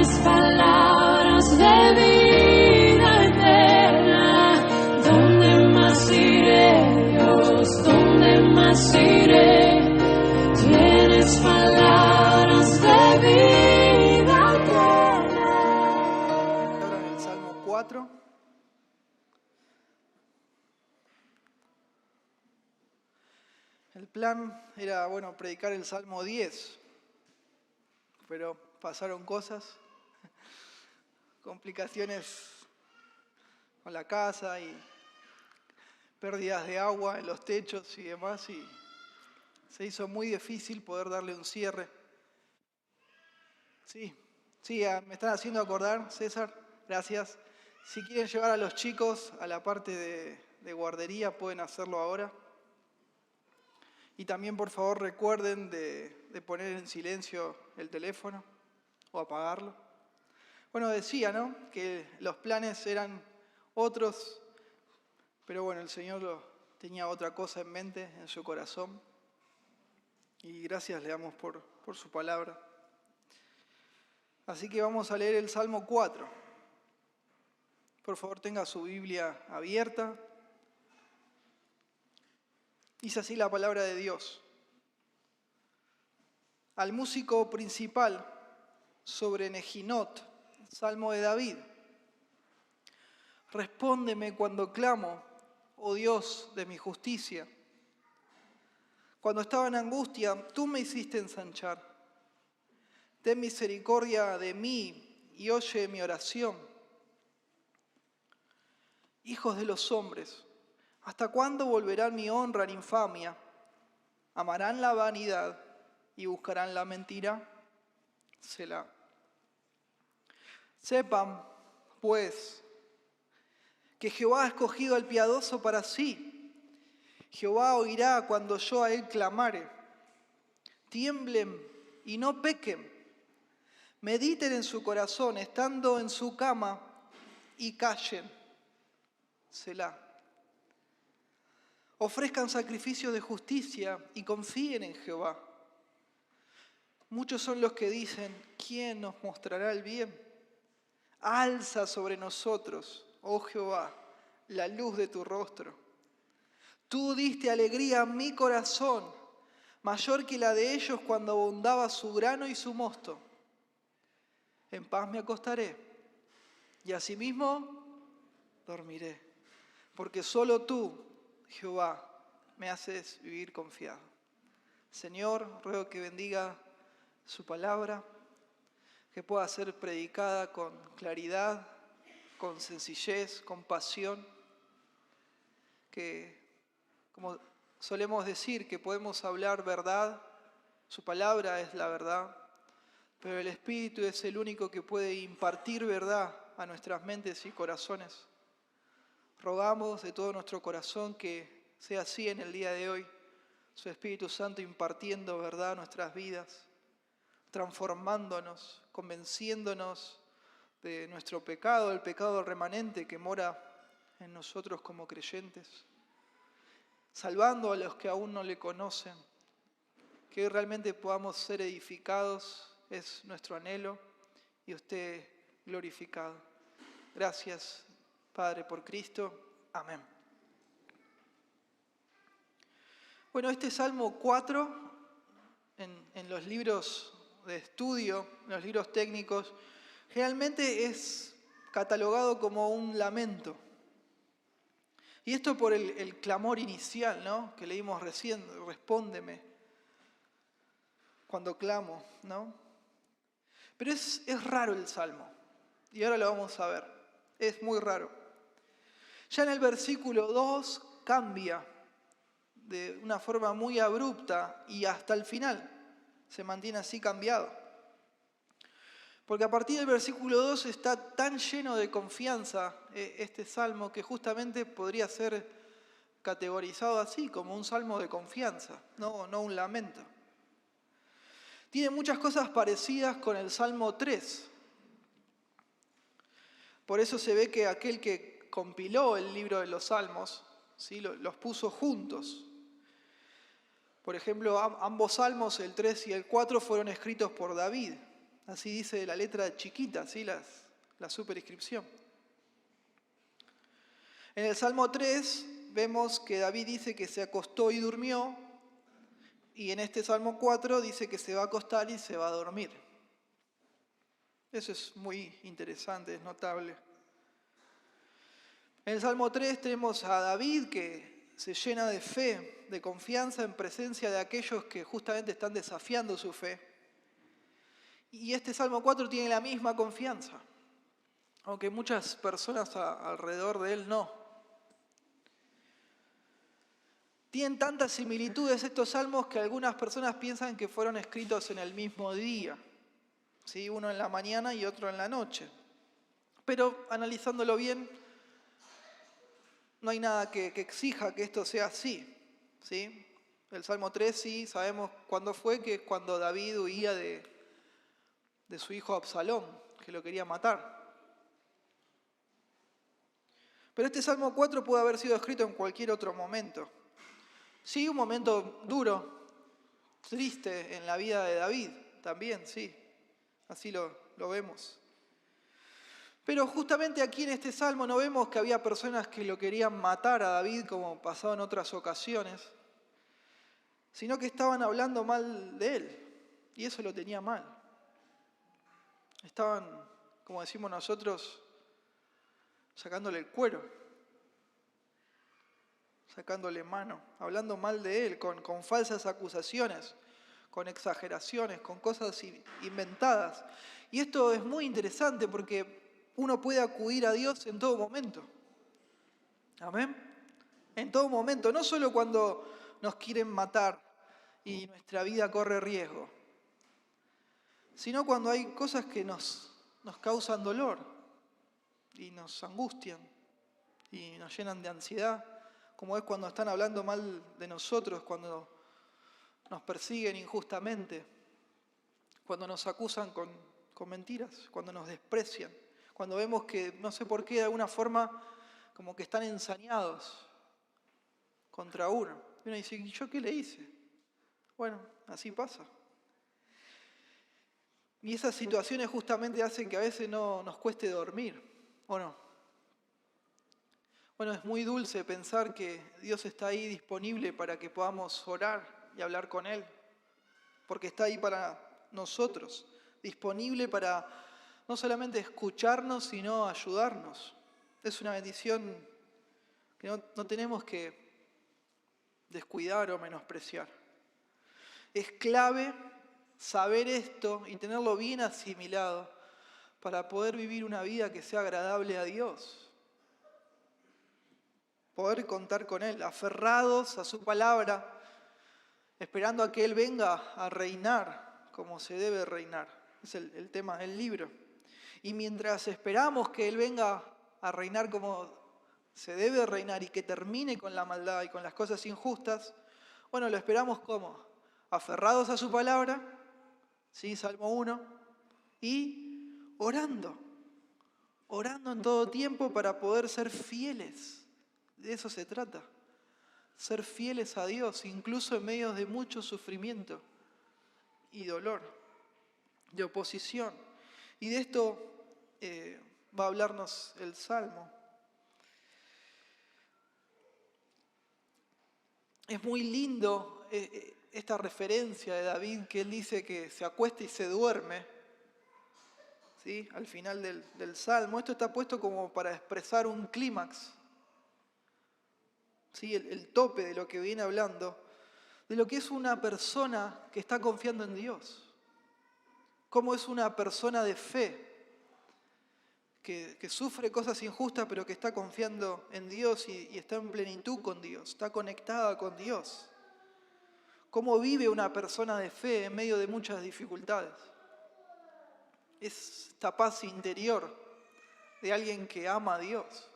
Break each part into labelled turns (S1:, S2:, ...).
S1: Tienes palabras de vida eterna. ¿Dónde más iré, Dios? ¿Dónde más iré? Tienes palabras de vida eterna.
S2: Ahora en el Salmo 4. El plan era, predicar el Salmo 10, pero pasaron cosas, complicaciones con la casa y pérdidas de agua en los techos y demás, y se hizo muy difícil poder darle un cierre. Sí, me están haciendo acordar, César, gracias. Si quieren llevar a los chicos a la parte de guardería, pueden hacerlo ahora. Y también, por favor, recuerden de poner en silencio el teléfono o apagarlo. Decía, ¿no?, que los planes eran otros, pero el Señor tenía otra cosa en mente, en su corazón. Y gracias le damos por su palabra. Así que vamos a leer el Salmo 4. Por favor, tenga su Biblia abierta. Dice así la palabra de Dios. Al músico principal sobre Nejinot, Salmo de David. Respóndeme cuando clamo, oh Dios de mi justicia. Cuando estaba en angustia, tú me hiciste ensanchar. Ten misericordia de mí y oye mi oración. Hijos de los hombres, ¿hasta cuándo volverán mi honra en infamia? ¿Amarán la vanidad y buscarán la mentira? Selah. Sepan, pues, que Jehová ha escogido al piadoso para sí. Jehová oirá cuando yo a él clamare. Tiemblen y no pequen. Mediten en su corazón, estando en su cama, y callen. Selah. Ofrezcan sacrificios de justicia y confíen en Jehová. Muchos son los que dicen, ¿quién nos mostrará el bien? Alza sobre nosotros, oh Jehová, la luz de tu rostro. Tú diste alegría a mi corazón, mayor que la de ellos cuando abundaba su grano y su mosto. En paz me acostaré y asimismo dormiré, porque solo tú, Jehová, me haces vivir confiado. Señor, ruego que bendiga su palabra, que pueda ser predicada con claridad, con sencillez, con pasión, que, como solemos decir, que podemos hablar verdad, su palabra es la verdad, pero el Espíritu es el único que puede impartir verdad a nuestras mentes y corazones. Rogamos de todo nuestro corazón que sea así en el día de hoy, su Espíritu Santo impartiendo verdad a nuestras vidas, transformándonos, convenciéndonos de nuestro pecado, el pecado remanente que mora en nosotros como creyentes, salvando a los que aún no le conocen, que realmente podamos ser edificados, es nuestro anhelo, y usted glorificado. Gracias, Padre, por Cristo. Amén. Este Salmo 4, en los libros de estudio, en los libros técnicos, generalmente es catalogado como un lamento. Y esto por el clamor inicial, ¿no?, que leímos recién, respóndeme cuando clamo, ¿no? Pero es raro el Salmo, y ahora lo vamos a ver, es muy raro. Ya en el versículo 2 cambia de una forma muy abrupta y hasta el final se mantiene así cambiado. Porque a partir del versículo 2 está tan lleno de confianza este salmo que justamente podría ser categorizado así, como un salmo de confianza, no un lamento. Tiene muchas cosas parecidas con el Salmo 3. Por eso se ve que aquel que compiló el libro de los Salmos, ¿sí?, los puso juntos. Por ejemplo, ambos salmos, el 3 y el 4, fueron escritos por David. Así dice la letra chiquita, ¿sí? La superscripción. En el Salmo 3 vemos que David dice que se acostó y durmió, y en este Salmo 4 dice que se va a acostar y se va a dormir. Eso es muy interesante, es notable. En el Salmo 3 tenemos a David que se llena de fe, de confianza en presencia de aquellos que justamente están desafiando su fe. Y este Salmo 4 tiene la misma confianza, aunque muchas personas alrededor de él no. Tienen tantas similitudes estos salmos que algunas personas piensan que fueron escritos en el mismo día, ¿sí? Uno en la mañana y otro en la noche. Pero analizándolo bien, no hay nada que exija que esto sea así, ¿sí? El Salmo 3 sí sabemos cuándo fue, que es cuando David huía de su hijo Absalón, que lo quería matar. Pero este Salmo 4 puede haber sido escrito en cualquier otro momento. Sí, un momento duro, triste en la vida de David, también, sí, así lo vemos. Pero justamente aquí en este Salmo no vemos que había personas que lo querían matar a David como pasado en otras ocasiones, sino que estaban hablando mal de él, y eso lo tenía mal. Estaban, como decimos nosotros, sacándole el cuero, sacándole mano, hablando mal de él, con falsas acusaciones, con exageraciones, con cosas inventadas. Y esto es muy interesante porque uno puede acudir a Dios en todo momento. Amén. En todo momento, no solo cuando nos quieren matar y nuestra vida corre riesgo, sino cuando hay cosas que nos causan dolor y nos angustian y nos llenan de ansiedad, como es cuando están hablando mal de nosotros, cuando nos persiguen injustamente, cuando nos acusan con mentiras, cuando nos desprecian, cuando vemos que, no sé por qué, de alguna forma, como que están ensañados contra uno. Y uno dice, ¿y yo qué le hice? Bueno, así pasa. Y esas situaciones justamente hacen que a veces no nos cueste dormir, ¿o no? Bueno, es muy dulce pensar que Dios está ahí disponible para que podamos orar y hablar con Él, porque está ahí para nosotros, disponible para no solamente escucharnos, sino ayudarnos. Es una bendición que no tenemos que descuidar o menospreciar. Es clave saber esto y tenerlo bien asimilado para poder vivir una vida que sea agradable a Dios. Poder contar con Él, aferrados a su palabra, esperando a que Él venga a reinar como se debe reinar. Es el tema del libro. Y mientras esperamos que Él venga a reinar como se debe reinar y que termine con la maldad y con las cosas injustas, bueno, lo esperamos como aferrados a su palabra, ¿sí? Salmo 1, y orando en todo tiempo para poder ser fieles. De eso se trata, ser fieles a Dios, incluso en medio de mucho sufrimiento y dolor, de oposición. Y de esto va a hablarnos el Salmo. Es muy lindo esta referencia de David, que él dice que se acuesta y se duerme, ¿sí? Al final del Salmo. Esto está puesto como para expresar un clímax, ¿sí? El tope de lo que viene hablando, de lo que es una persona que está confiando en Dios. Cómo es una persona de fe, que sufre cosas injustas, pero que está confiando en Dios y está en plenitud con Dios, está conectada con Dios. Cómo vive una persona de fe en medio de muchas dificultades. Es esta paz interior de alguien que ama a Dios,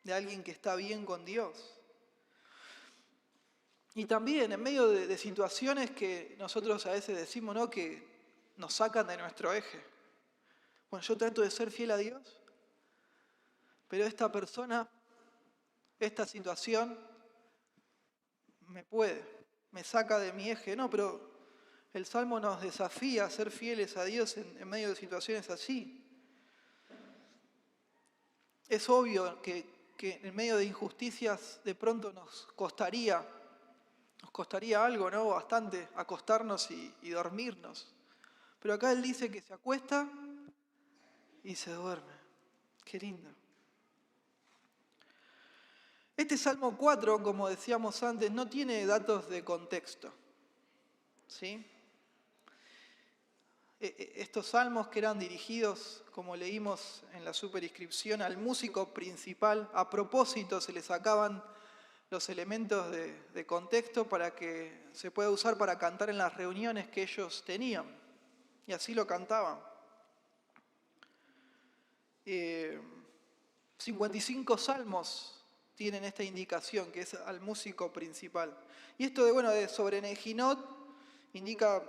S2: de alguien que está bien con Dios. Y también en medio de situaciones que nosotros a veces decimos, ¿no?, que nos sacan de nuestro eje. Bueno, yo trato de ser fiel a Dios, pero esta persona, esta situación, me saca de mi eje. No, pero El Salmo nos desafía a ser fieles a Dios en medio de situaciones así. Es obvio que en medio de injusticias de pronto nos costaría algo, ¿no? Bastante acostarnos y dormirnos. Pero acá él dice que se acuesta y se duerme. Qué lindo. Este Salmo 4, como decíamos antes, no tiene datos de contexto, ¿sí? Estos salmos que eran dirigidos, como leímos en la superinscripción, al músico principal, a propósito se le sacaban los elementos de contexto para que se pueda usar para cantar en las reuniones que ellos tenían. Y así lo cantaban. 55 salmos tienen esta indicación, que es al músico principal. Y esto de sobre Nejinot indica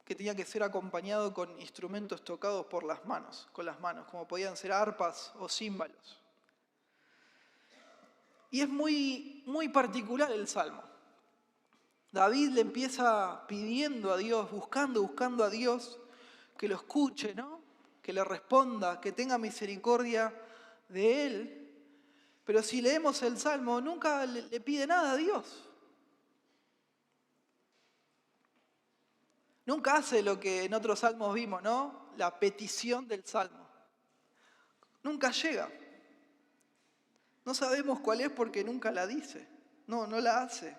S2: que tenía que ser acompañado con instrumentos tocados con las manos, como podían ser arpas o címbalos. Y es muy, muy particular el Salmo. David le empieza pidiendo a Dios, buscando a Dios que lo escuche, ¿no? Que le responda, que tenga misericordia de él. Pero si leemos el Salmo, nunca le pide nada a Dios. Nunca hace lo que en otros salmos vimos, ¿no? La petición del Salmo. Nunca llega. No sabemos cuál es porque nunca la dice. No la hace.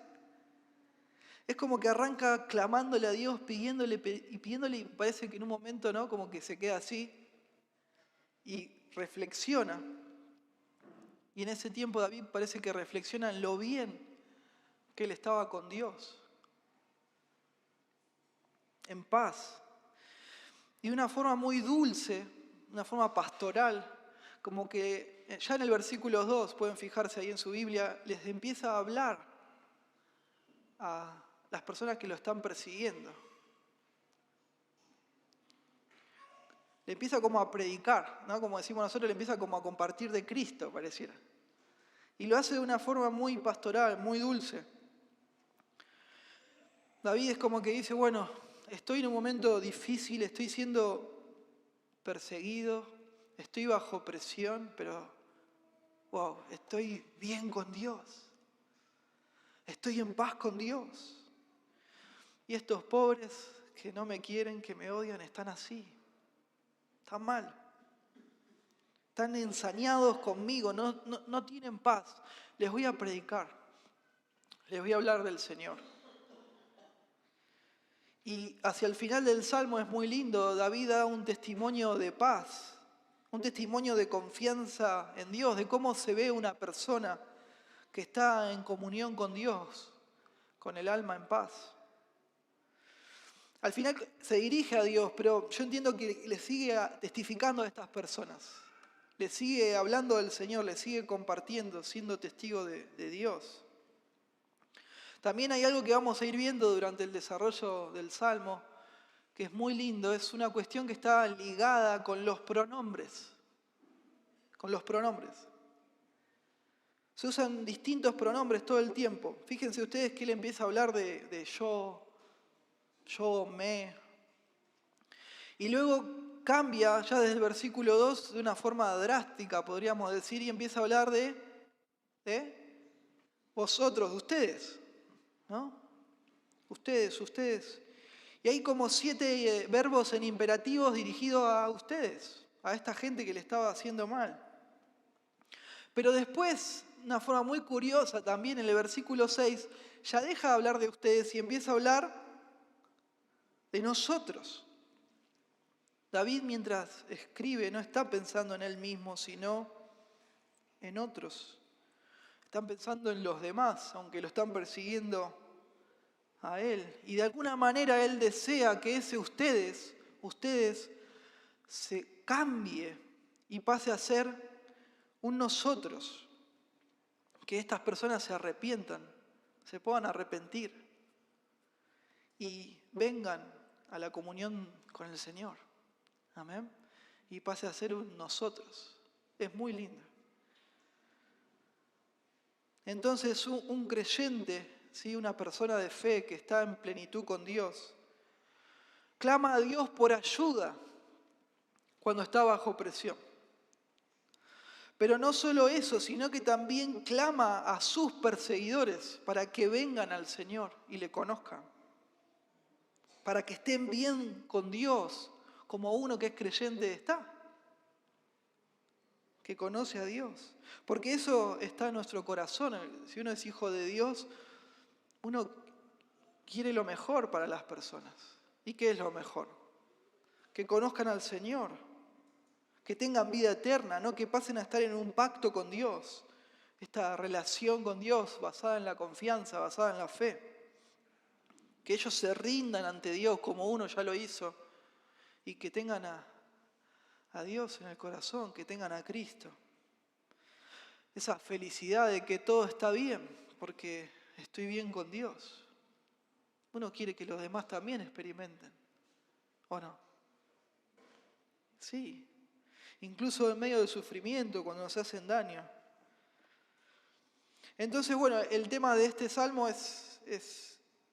S2: Es como que arranca clamándole a Dios, pidiéndole, y parece que en un momento, ¿no? Como que se queda así y reflexiona. Y en ese tiempo David parece que reflexiona en lo bien que él estaba con Dios. En paz. Y de una forma muy dulce, una forma pastoral, como que ya en el versículo 2, pueden fijarse ahí en su Biblia, les empieza a hablar a las personas que lo están persiguiendo. Le empieza como a predicar, ¿no? Como decimos nosotros, le empieza como a compartir de Cristo, pareciera. Y lo hace de una forma muy pastoral, muy dulce. David es como que dice, bueno, estoy en un momento difícil, estoy siendo perseguido, estoy bajo presión, pero wow, estoy bien con Dios. Estoy en paz con Dios. Y estos pobres que no me quieren, que me odian, están así. Están mal. Están ensañados conmigo, no tienen paz. Les voy a predicar. Les voy a hablar del Señor. Y hacia el final del Salmo es muy lindo. David da un testimonio de paz, un testimonio de confianza en Dios, de cómo se ve una persona que está en comunión con Dios, con el alma en paz. Al final se dirige a Dios, pero yo entiendo que le sigue testificando a estas personas. Le sigue hablando del Señor, le sigue compartiendo, siendo testigo de Dios. También hay algo que vamos a ir viendo durante el desarrollo del Salmo, que es muy lindo, es una cuestión que está ligada con los pronombres. Con los pronombres. Se usan distintos pronombres todo el tiempo. Fíjense ustedes que él empieza a hablar de yo, me. Y luego cambia ya desde el versículo 2 de una forma drástica, podríamos decir, y empieza a hablar de vosotros, de ustedes, ¿no? Ustedes. Y hay como 7 verbos en imperativos dirigidos a ustedes, a esta gente que le estaba haciendo mal. Pero después, una forma muy curiosa también, en el versículo 6, ya deja de hablar de ustedes y empieza a hablar de nosotros. David, mientras escribe, no está pensando en él mismo, sino en otros. Están pensando en los demás, aunque lo están persiguiendo a él. Y de alguna manera él desea que ese ustedes se cambie y pase a ser un nosotros. Que estas personas se arrepientan, se puedan arrepentir y vengan a la comunión con el Señor. Amén. Y pase a ser un nosotros. Es muy lindo. Entonces un creyente ¿sí? Una persona de fe que está en plenitud con Dios, clama a Dios por ayuda cuando está bajo presión. Pero no solo eso, sino que también clama a sus perseguidores para que vengan al Señor y le conozcan. Para que estén bien con Dios, como uno que es creyente está. Que conoce a Dios. Porque eso está en nuestro corazón. Si uno es hijo de Dios, uno quiere lo mejor para las personas. ¿Y qué es lo mejor? Que conozcan al Señor. Que tengan vida eterna, ¿no? Que pasen a estar en un pacto con Dios. Esta relación con Dios basada en la confianza, basada en la fe. Que ellos se rindan ante Dios como uno ya lo hizo. Y que tengan a Dios en el corazón, que tengan a Cristo. Esa felicidad de que todo está bien, porque estoy bien con Dios. Uno quiere que los demás también experimenten, ¿o no? Sí. Incluso en medio del sufrimiento, cuando nos hacen daño. Entonces, bueno, el tema de este salmo es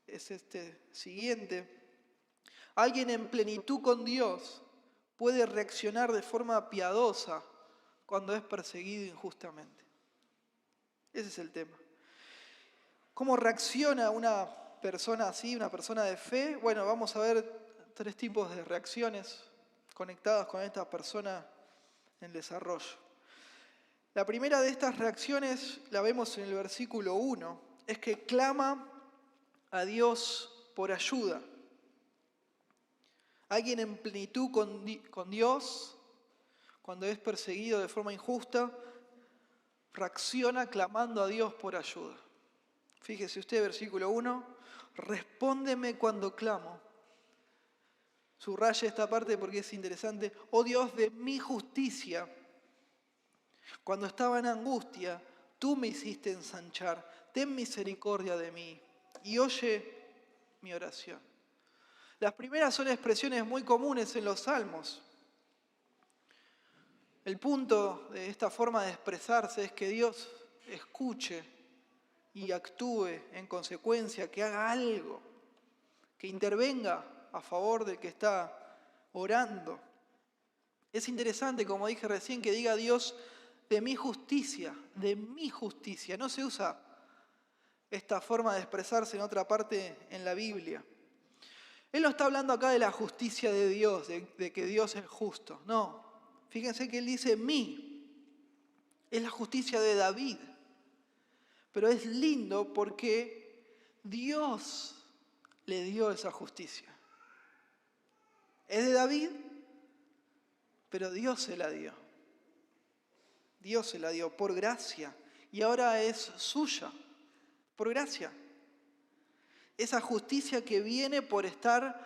S2: este siguiente. Alguien en plenitud con Dios puede reaccionar de forma piadosa cuando es perseguido injustamente. Ese es el tema. ¿Cómo reacciona una persona así, una persona de fe? Bueno, vamos a ver 3 tipos de reacciones conectadas con esta persona en desarrollo. La primera de estas reacciones la vemos en el versículo 1, es que clama a Dios por ayuda. Alguien en plenitud con Dios, cuando es perseguido de forma injusta, reacciona clamando a Dios por ayuda. Fíjese usted, versículo 1, respóndeme cuando clamo. Subraya esta parte porque es interesante. Oh Dios de mi justicia, cuando estaba en angustia, tú me hiciste ensanchar. Ten misericordia de mí y oye mi oración. Las primeras son expresiones muy comunes en los salmos. El punto de esta forma de expresarse es que Dios escuche y actúe en consecuencia, que haga algo, que intervenga a favor del que está orando. Es interesante, como dije recién, que diga Dios de mi justicia, de mi justicia. No se usa esta forma de expresarse en otra parte en la Biblia. Él no está hablando acá de la justicia de Dios, de que Dios es justo. No, fíjense que él dice mí. Es la justicia de David. Pero es lindo porque Dios le dio esa justicia. Es de David, pero Dios se la dio. Dios se la dio por gracia y ahora es suya, por gracia. Esa justicia que viene por estar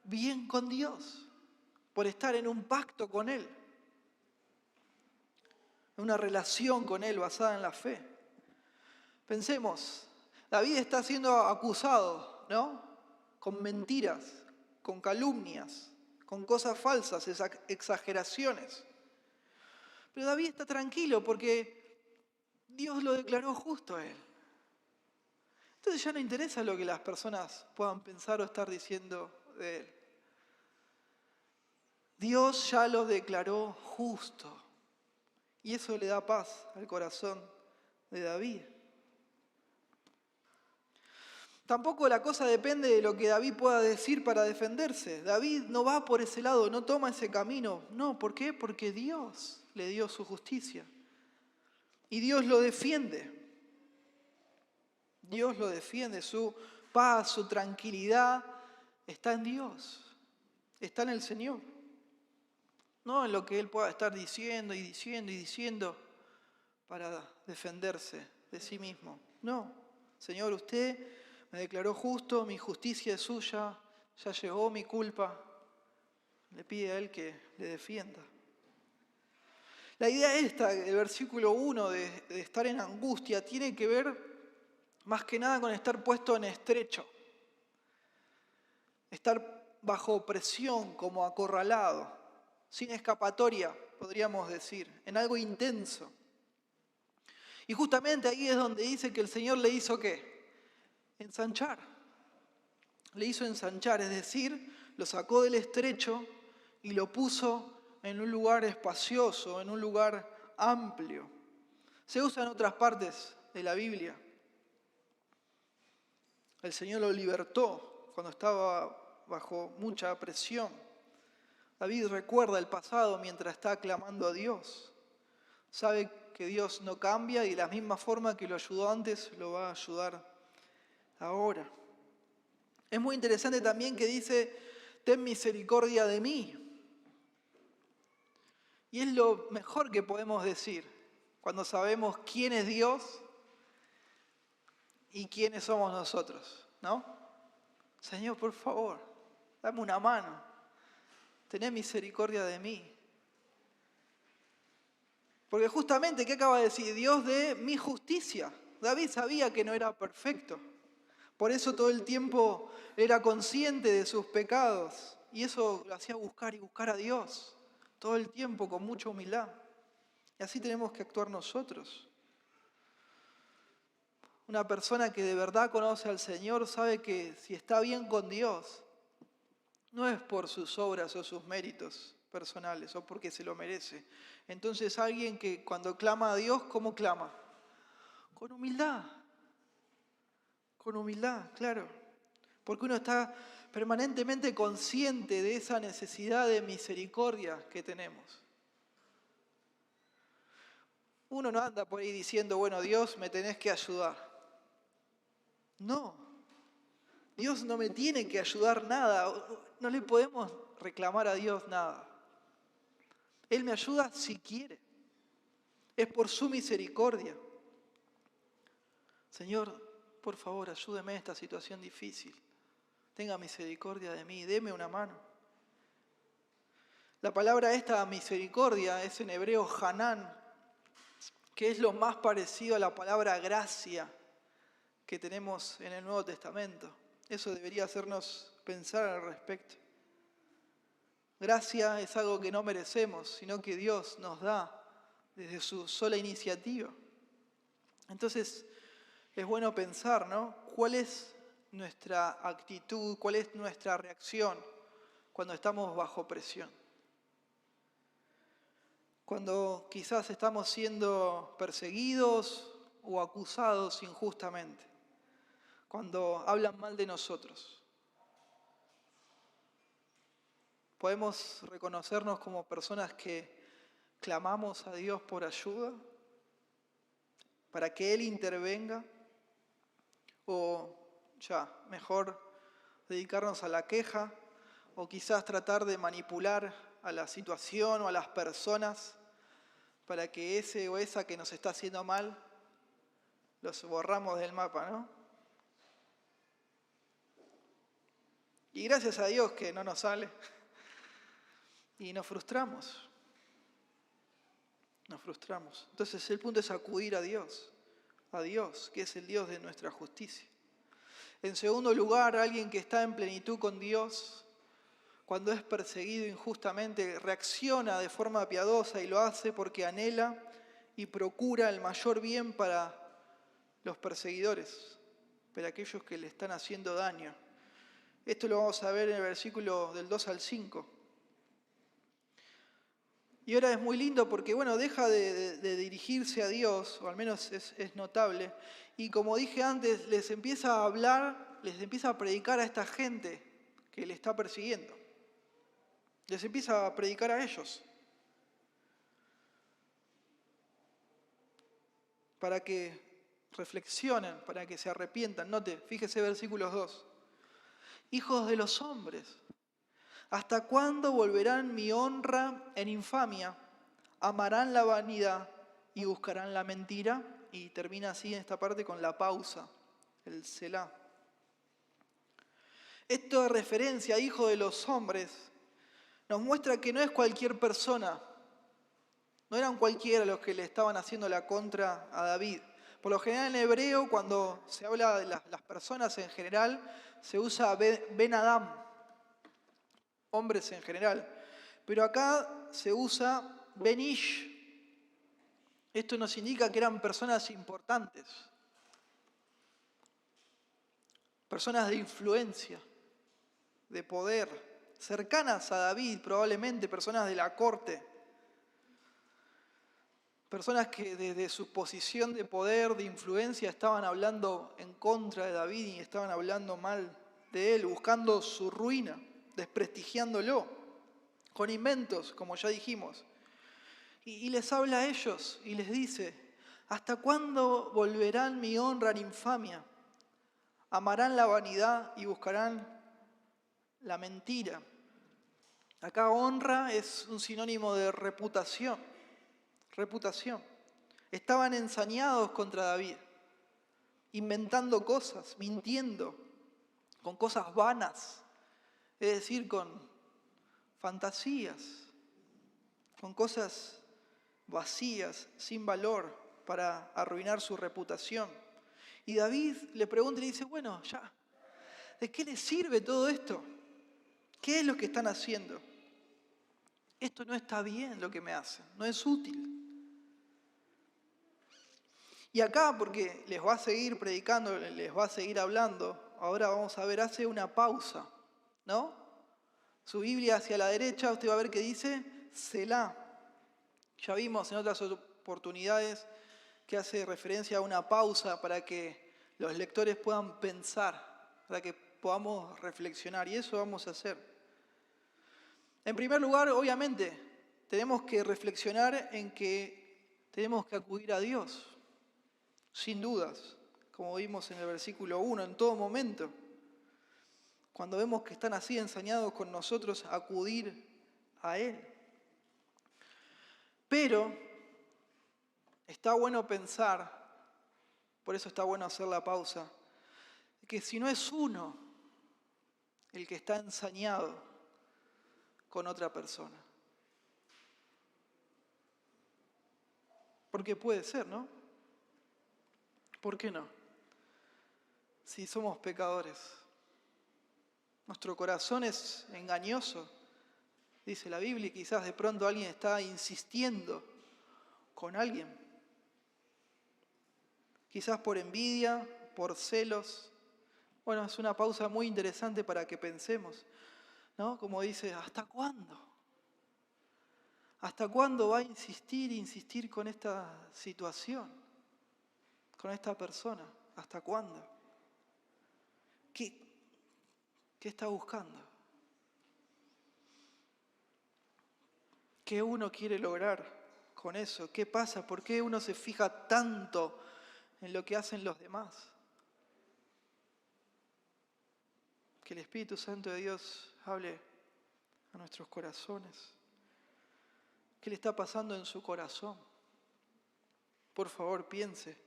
S2: bien con Dios, por estar en un pacto con Él, en una relación con Él basada en la fe. Pensemos, David está siendo acusado, ¿no? Con mentiras, con calumnias, con cosas falsas, exageraciones. Pero David está tranquilo porque Dios lo declaró justo a él. Entonces ya no interesa lo que las personas puedan pensar o estar diciendo de él. Dios ya lo declaró justo. Y eso le da paz al corazón de David. Tampoco la cosa depende de lo que David pueda decir para defenderse. David no va por ese lado, no toma ese camino. No, ¿por qué? Porque Dios le dio su justicia. Y Dios lo defiende. Dios lo defiende. Su paz, su tranquilidad está en Dios. Está en el Señor. No en lo que Él pueda estar diciendo y diciendo y diciendo para defenderse de sí mismo. No, Señor, usted me declaró justo, mi justicia es suya, ya llegó mi culpa. Le pide a Él que le defienda. La idea esta, el versículo 1 de estar en angustia, tiene que ver más que nada con estar puesto en estrecho. Estar bajo presión, como acorralado, sin escapatoria, podríamos decir, en algo intenso. Y justamente ahí es donde dice que el Señor le hizo ¿qué? ensanchar. Le hizo ensanchar, es decir, lo sacó del estrecho y lo puso en un lugar espacioso, en un lugar amplio. Se usa en otras partes de la Biblia. El Señor lo libertó cuando estaba bajo mucha presión. David recuerda el pasado mientras está clamando a Dios. Sabe que Dios no cambia y de la misma forma que lo ayudó antes, lo va a ayudar ahora. Es muy interesante también que dice, ten misericordia de mí. Y es lo mejor que podemos decir cuando sabemos quién es Dios y quiénes somos nosotros, ¿no? Señor, por favor, dame una mano. Tené misericordia de mí. Porque justamente, ¿qué acaba de decir? Dios de mi justicia. David sabía que no era perfecto. Por eso todo el tiempo era consciente de sus pecados. Y eso lo hacía buscar y buscar a Dios. Todo el tiempo con mucha humildad. Y así tenemos que actuar nosotros. Una persona que de verdad conoce al Señor sabe que si está bien con Dios, no es por sus obras o sus méritos personales o porque se lo merece. Entonces alguien que cuando clama a Dios, ¿cómo clama? Con humildad. Con humildad, claro. Porque uno está permanentemente consciente de esa necesidad de misericordia que tenemos. Uno no anda por ahí diciendo, bueno, Dios, me tenés que ayudar. No. Dios no me tiene que ayudar nada. No le podemos reclamar a Dios nada. Él me ayuda si quiere. Es por su misericordia. Señor, por favor, ayúdeme en esta situación difícil. Tenga misericordia de mí, deme una mano. La palabra esta, misericordia, es en hebreo Hanán, que es lo más parecido a la palabra gracia que tenemos en el Nuevo Testamento. Eso debería hacernos pensar al respecto. Gracia es algo que no merecemos, sino que Dios nos da desde su sola iniciativa. Entonces, es bueno pensar, ¿no? ¿Cuál es nuestra actitud, cuál es nuestra reacción cuando estamos bajo presión? Cuando quizás estamos siendo perseguidos o acusados injustamente. Cuando hablan mal de nosotros. ¿Podemos reconocernos como personas que clamamos a Dios por ayuda? ¿Para que Él intervenga? ¿O ya, mejor dedicarnos a la queja? ¿O quizás tratar de manipular a la situación o a las personas para que ese o esa que nos está haciendo mal los borramos del mapa, ¿no? Y gracias a Dios que no nos sale. Y nos frustramos. Nos frustramos. Entonces el punto es acudir a Dios, que es el Dios de nuestra justicia. En segundo lugar, alguien que está en plenitud con Dios, cuando es perseguido injustamente, reacciona de forma piadosa y lo hace porque anhela y procura el mayor bien para los perseguidores, para aquellos que le están haciendo daño. Esto lo vamos a ver en el versículo del 2 al 5. Y ahora es muy lindo porque, bueno, deja de dirigirse a Dios, o al menos es notable, y como dije antes, les empieza a hablar, les empieza a predicar a esta gente que le está persiguiendo. Les empieza a predicar a ellos. Para que reflexionen, para que se arrepientan. Note, fíjese versículos 2. Hijos de los hombres, ¿hasta cuándo volverán mi honra en infamia? ¿Amarán la vanidad y buscarán la mentira? Y termina así en esta parte con la pausa, el Selah. Esto de referencia a hijo de los hombres nos muestra que no es cualquier persona, no eran cualquiera los que le estaban haciendo la contra a David. Por lo general en hebreo, cuando se habla de las personas en general, se usa Ben Adam, hombres en general. Pero acá se usa Ben Ish. Esto nos indica que eran personas importantes. personas de influencia, de poder, cercanas a David, probablemente personas de la corte, personas que desde su posición de poder, de influencia, estaban hablando en contra de David y estaban hablando mal de él, buscando su ruina, desprestigiándolo, con inventos, como ya dijimos. Y les habla a ellos y les dice: ¿hasta cuándo volverán mi honra en infamia? Amarán la vanidad y buscarán la mentira. Acá honra es un sinónimo de reputación. Reputación. Estaban ensañados contra David, inventando cosas, mintiendo, con cosas vanas, es decir, con fantasías, con cosas vacías, sin valor, para arruinar su reputación. Y David le pregunta y le dice: bueno, ya, ¿de qué les sirve todo esto? ¿Qué es lo que están haciendo? Esto no está bien lo que me hacen, no es útil. Y acá, porque les va a seguir predicando, les va a seguir hablando, ahora vamos a ver, hace una pausa, ¿no? Su Biblia hacia la derecha, usted va a ver que dice Selah. Ya vimos en otras oportunidades que hace referencia a una pausa para que los lectores puedan pensar, para que podamos reflexionar, y eso vamos a hacer. En primer lugar, obviamente, tenemos que reflexionar en que tenemos que acudir a Dios, sin dudas, como vimos en el versículo 1, en todo momento. Cuando vemos que están así ensañados con nosotros, acudir a Él. Pero está bueno pensar, por eso está bueno hacer la pausa, que si no es uno el que está ensañado con otra persona. Porque puede ser, ¿no? ¿Por qué no? Si somos pecadores, nuestro corazón es engañoso, dice la Biblia, y quizás de pronto alguien está insistiendo con alguien. Quizás por envidia, por celos. Bueno, es una pausa muy interesante para que pensemos, ¿no? Como dice, ¿hasta cuándo? ¿Hasta cuándo va a insistir con esta situación? Con esta persona. ¿Hasta cuándo? ¿Qué está buscando? ¿Qué uno quiere lograr con eso? ¿Qué pasa? ¿Por qué uno se fija tanto en lo que hacen los demás? Que el Espíritu Santo de Dios hable a nuestros corazones. ¿Qué le está pasando en su corazón? Por favor, piense.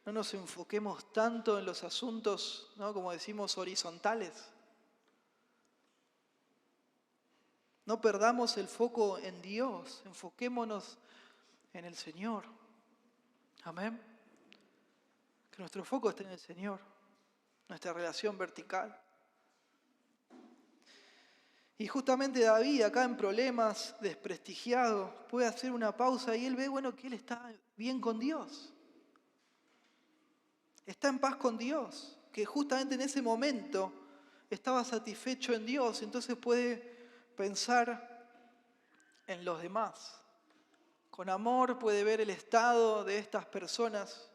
S2: No nos enfoquemos tanto en los asuntos, ¿no?, como decimos, horizontales. No perdamos el foco en Dios, enfoquémonos en el Señor. Amén. Que nuestro foco esté en el Señor, nuestra relación vertical. Y justamente David, acá en problemas, desprestigiado, puede hacer una pausa y él ve, bueno, que él está bien con Dios. Está en paz con Dios, que justamente en ese momento estaba satisfecho en Dios, entonces puede pensar en los demás. Con amor puede ver el estado de estas personas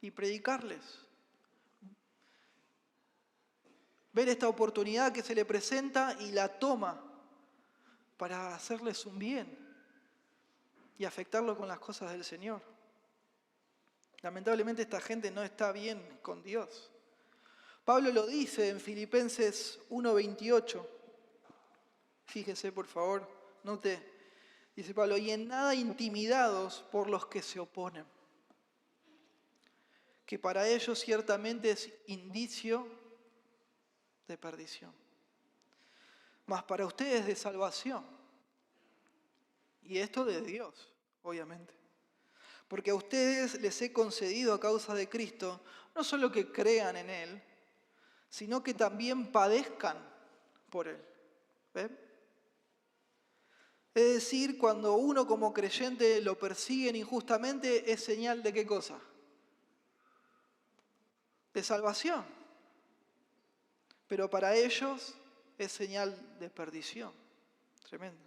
S2: y predicarles. Ver esta oportunidad que se le presenta y la toma para hacerles un bien y afectarlo con las cosas del Señor. Lamentablemente esta gente no está bien con Dios. Pablo lo dice en Filipenses 1:28. Fíjese, por favor, note. Dice Pablo: y en nada intimidados por los que se oponen, que para ellos ciertamente es indicio de perdición, mas para ustedes de salvación. Y esto de Dios, obviamente. Porque a ustedes les he concedido a causa de Cristo, no solo que crean en Él, sino que también padezcan por Él. ¿Ven? Es decir, cuando uno como creyente lo persiguen injustamente, es señal de ¿qué cosa? De salvación. pero para ellos es señal de perdición. Tremendo.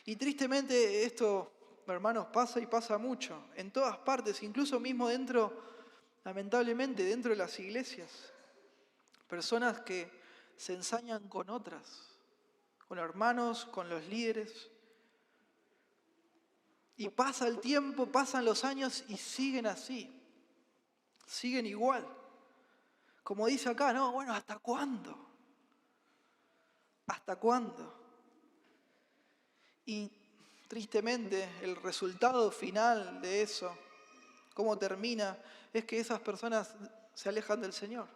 S2: Y tristemente esto, hermanos, pasa y pasa mucho, en todas partes, incluso mismo dentro, lamentablemente, dentro de las iglesias. Personas que se ensañan con otras, con hermanos, con los líderes. Y pasa el tiempo, pasan los años y siguen así, siguen igual. Como dice acá, no, bueno, ¿hasta cuándo? ¿Hasta cuándo? Y tristemente el resultado final de eso, cómo termina, es que esas personas se alejan del Señor.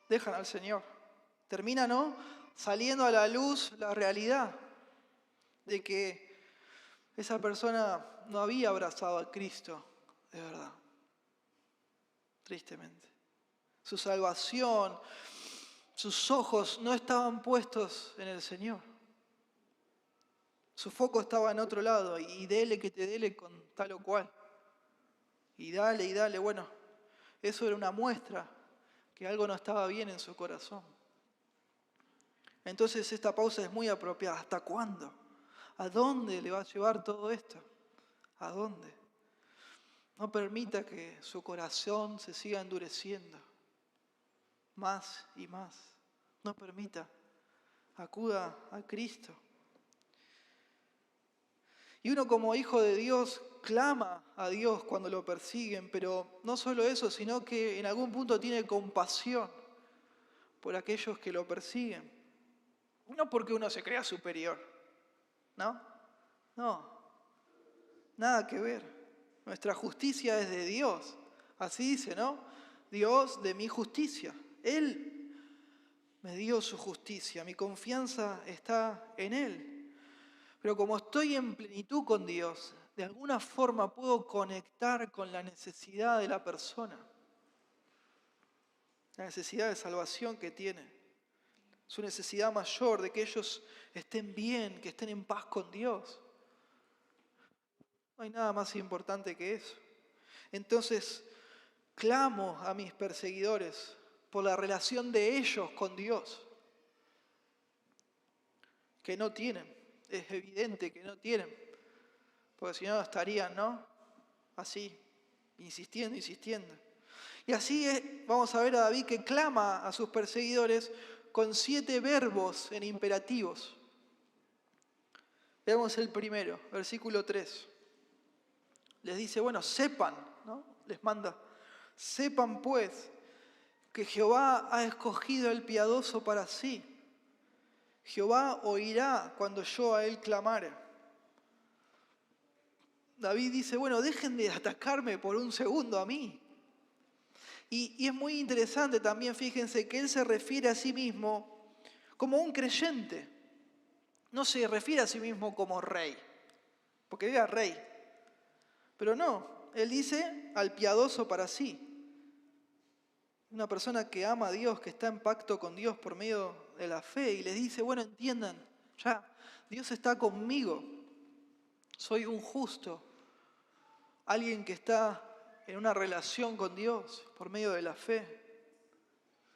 S2: Dejan al Señor. Termina, ¿no?, saliendo a la luz la realidad de que esa persona no había abrazado a Cristo de verdad. Tristemente. Su salvación, sus ojos no estaban puestos en el Señor. Su foco estaba en otro lado, y dele que te dele con tal o cual. Y dale, bueno, eso era una muestra que algo no estaba bien en su corazón. Entonces esta pausa es muy apropiada. ¿Hasta cuándo? ¿A dónde le va a llevar todo esto? ¿A dónde? No permita que su corazón se siga endureciendo más y más. No permita. Acuda a Cristo. Y uno como hijo de Dios clama a Dios cuando lo persiguen, pero no solo eso, sino que en algún punto tiene compasión por aquellos que lo persiguen. No porque uno se crea superior, ¿no? No, nada que ver. Nuestra justicia es de Dios. Así dice, ¿no? Dios de mi justicia. Él me dio su justicia. Mi confianza está en Él. Pero como estoy en plenitud con Dios, de alguna forma puedo conectar con la necesidad de la persona. La necesidad de salvación que tiene. Su necesidad mayor de que ellos estén bien, que estén en paz con Dios. No hay nada más importante que eso. Entonces, clamo a mis perseguidores por la relación de ellos con Dios, que no tienen. Es evidente que no tienen, porque si no estarían, ¿no?, así, insistiendo. Y así vamos a ver a David que clama a sus perseguidores con 7 verbos en imperativos. Veamos el primero, versículo 3. Les dice, bueno, sepan, ¿no?, les manda, sepan pues que Jehová ha escogido al piadoso para sí. Jehová oirá cuando yo a él clamare. David dice, bueno, dejen de atacarme por un segundo a mí. Y es muy interesante también, fíjense, que él se refiere a sí mismo como un creyente. No se refiere a sí mismo como rey, porque era rey. Pero no, él dice al piadoso para sí. Una persona que ama a Dios, que está en pacto con Dios por medio de la fe, y les dice, bueno, entiendan, ya, Dios está conmigo. Soy un justo, alguien que está en una relación con Dios por medio de la fe.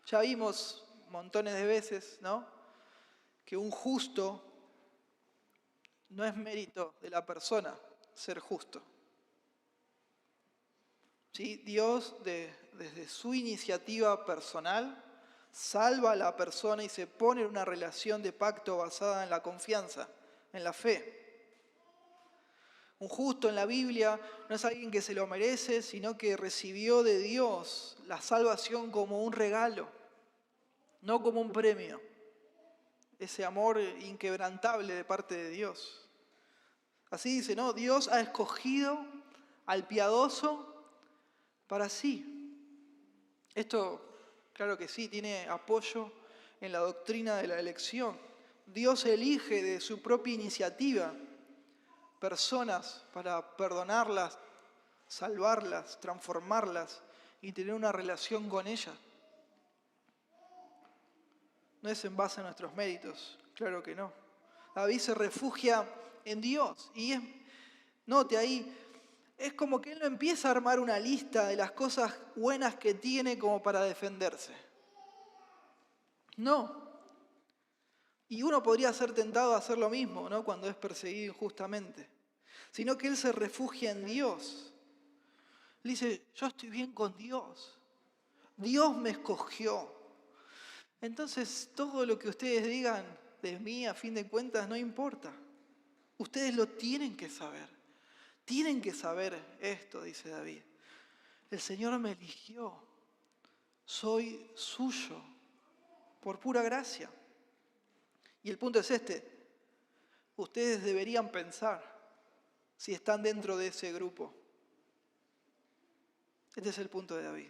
S2: Ya vimos montones de veces, ¿no?, que un justo no es mérito de la persona ser justo. ¿Sí? Dios, desde su iniciativa personal, salva a la persona y se pone en una relación de pacto basada en la confianza, en la fe. Un justo en la Biblia no es alguien que se lo merece, sino que recibió de Dios la salvación como un regalo, no como un premio. Ese amor inquebrantable de parte de Dios. Así dice, ¿no? Dios ha escogido al piadoso para sí. Esto, claro que sí, tiene apoyo en la doctrina de la elección. Dios elige de su propia iniciativa personas para perdonarlas, salvarlas, transformarlas y tener una relación con ellas. No es en base a nuestros méritos, claro que no. David se refugia en Dios y note ahí, es como que él no empieza a armar una lista de las cosas buenas que tiene como para defenderse. No. Y uno podría ser tentado a hacer lo mismo, ¿no? Cuando es perseguido injustamente. Sino que él se refugia en Dios. Él dice, yo estoy bien con Dios. Dios me escogió. Entonces, todo lo que ustedes digan de mí, a fin de cuentas, no importa. Ustedes lo tienen que saber. Tienen que saber esto, dice David. El Señor me eligió. Soy suyo. Por pura gracia. Y el punto es este. Ustedes deberían pensar si están dentro de ese grupo. Este es el punto de David.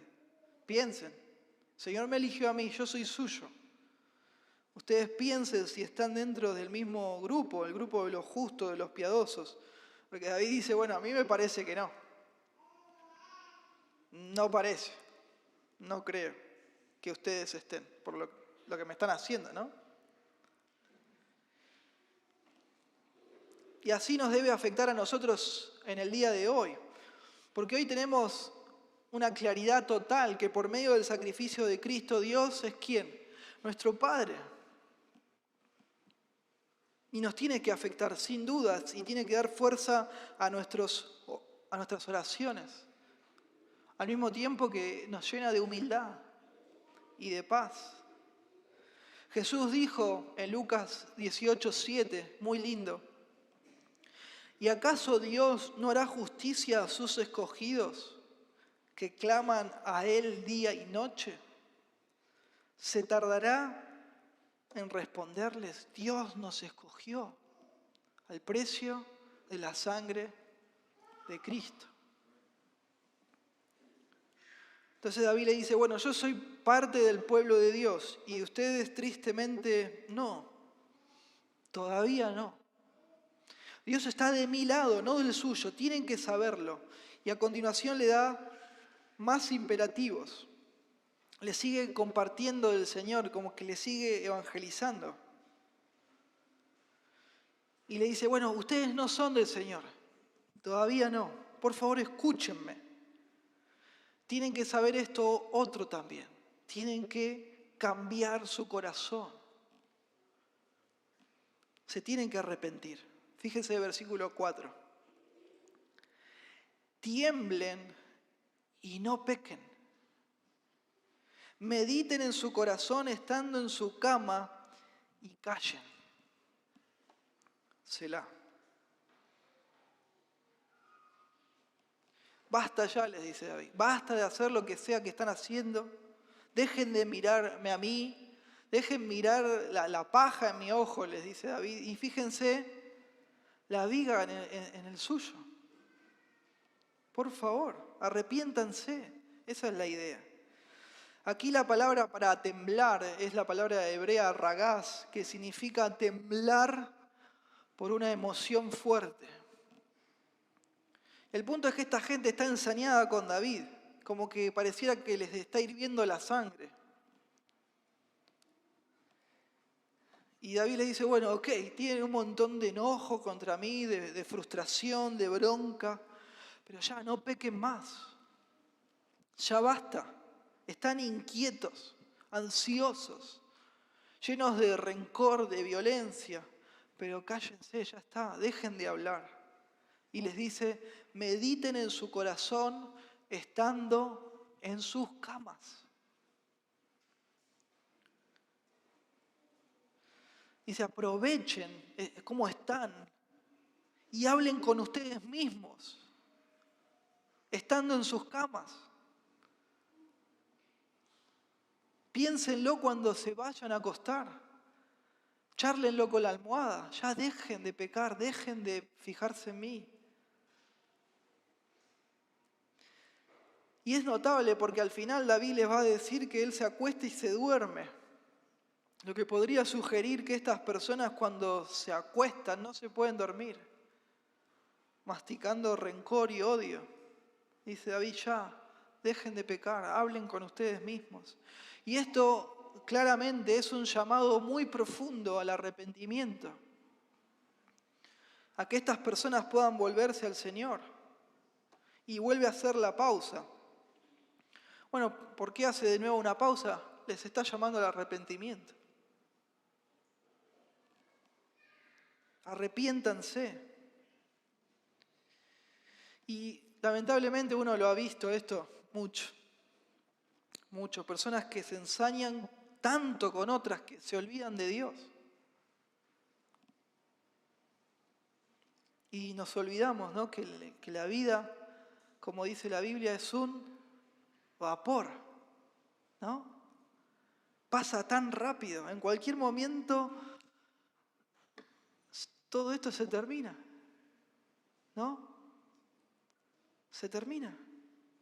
S2: Piensen. El Señor me eligió a mí, yo soy suyo. Ustedes piensen si están dentro del mismo grupo, el grupo de los justos, de los piadosos. Porque David dice, bueno, a mí me parece que no. No parece. No creo que ustedes estén, por lo que me están haciendo, ¿no? Y así nos debe afectar a nosotros en el día de hoy. Porque hoy tenemos una claridad total que por medio del sacrificio de Cristo, Dios es ¿quién? Nuestro Padre. Y nos tiene que afectar sin dudas y tiene que dar fuerza a nuestras oraciones. Al mismo tiempo que nos llena de humildad y de paz. Jesús dijo en Lucas 18:7, muy lindo, ¿y acaso Dios no hará justicia a sus escogidos que claman a Él día y noche? ¿Se tardará en responderles? Dios nos escogió al precio de la sangre de Cristo. Entonces David le dice, bueno, yo soy parte del pueblo de Dios y ustedes tristemente no, todavía no. Dios está de mi lado, no del suyo, tienen que saberlo. Y a continuación le da más imperativos. Le sigue compartiendo del Señor, como que le sigue evangelizando. Y le dice, bueno, ustedes no son del Señor, todavía no, por favor escúchenme. Tienen que saber esto otro también, tienen que cambiar su corazón. Se tienen que arrepentir. Fíjense el versículo 4. Tiemblen y no pequen. Mediten en su corazón estando en su cama y callen. Selah. Basta ya, les dice David. Basta de hacer lo que sea que están haciendo. Dejen de mirarme a mí. Dejen mirar la paja en mi ojo, les dice David. Y fíjense la viga en el suyo. Por favor, arrepiéntanse. Esa es la idea. Aquí la palabra para temblar es la palabra hebrea ragaz, que significa temblar por una emoción fuerte. El punto es que esta gente está ensañada con David, como que pareciera que les está hirviendo la sangre. Y David le dice, bueno, ok, tienen un montón de enojo contra mí, de frustración, de bronca, pero ya no pequen más. Ya basta. Están inquietos, ansiosos, llenos de rencor, de violencia, pero cállense, ya está, dejen de hablar. Y les dice, mediten en su corazón estando en sus camas. Dice, aprovechen cómo están y hablen con ustedes mismos, estando en sus camas. Piénsenlo cuando se vayan a acostar. Chárlenlo con la almohada. Ya dejen de pecar, dejen de fijarse en mí. Y es notable porque al final David les va a decir que él se acuesta y se duerme. Lo que podría sugerir que estas personas cuando se acuestan no se pueden dormir, masticando rencor y odio. Dice David, ya, dejen de pecar, hablen con ustedes mismos. Y esto claramente es un llamado muy profundo al arrepentimiento, a que estas personas puedan volverse al Señor. y vuelve a hacer la pausa. Bueno, ¿por qué hace de nuevo una pausa? Les está llamando al arrepentimiento. Arrepiéntanse. Y lamentablemente uno lo ha visto esto mucho. Personas que se ensañan tanto con otras que se olvidan de Dios. Y nos olvidamos, ¿no?, que la vida, como dice la Biblia, es un vapor, ¿no? Pasa tan rápido, en cualquier momento todo esto se termina, ¿no? Se termina.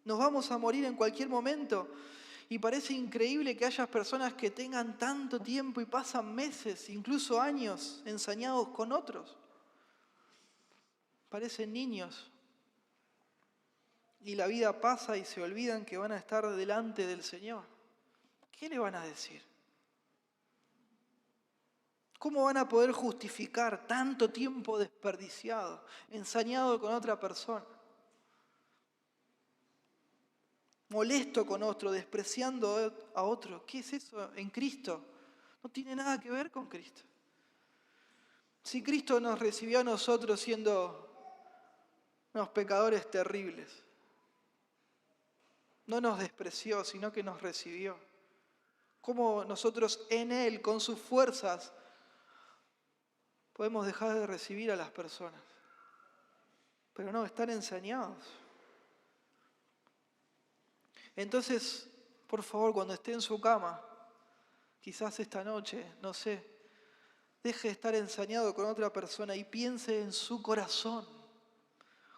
S2: Nos vamos a morir en cualquier momento. Y parece increíble que haya personas que tengan tanto tiempo y pasan meses, incluso años, ensañados con otros. Parecen niños. Y la vida pasa y se olvidan que van a estar delante del Señor. ¿Qué le van a decir? ¿Cómo van a poder justificar tanto tiempo desperdiciado, ensañado con otra persona? Molesto con otro, despreciando a otro. ¿Qué es eso en Cristo? No tiene nada que ver con Cristo. Si Cristo nos recibió a nosotros siendo unos pecadores terribles, no nos despreció, sino que nos recibió. ¿Cómo nosotros en Él, con sus fuerzas, podemos dejar de recibir a las personas? Pero no, están ensañados. Entonces, por favor, cuando esté en su cama, quizás esta noche, no sé, deje de estar ensañado con otra persona y piense en su corazón.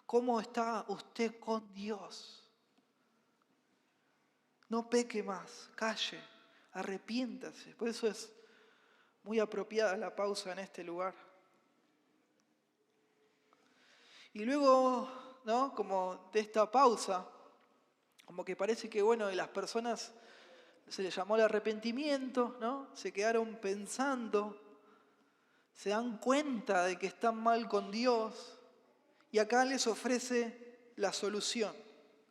S2: ¿Cómo está usted con Dios? No peque más, calle, arrepiéntase. Por eso es muy apropiada la pausa en este lugar. Y luego, ¿no?, como de esta pausa, como que parece que, bueno, las personas se les llamó al arrepentimiento, ¿no? Se quedaron pensando, se dan cuenta de que están mal con Dios y acá les ofrece la solución.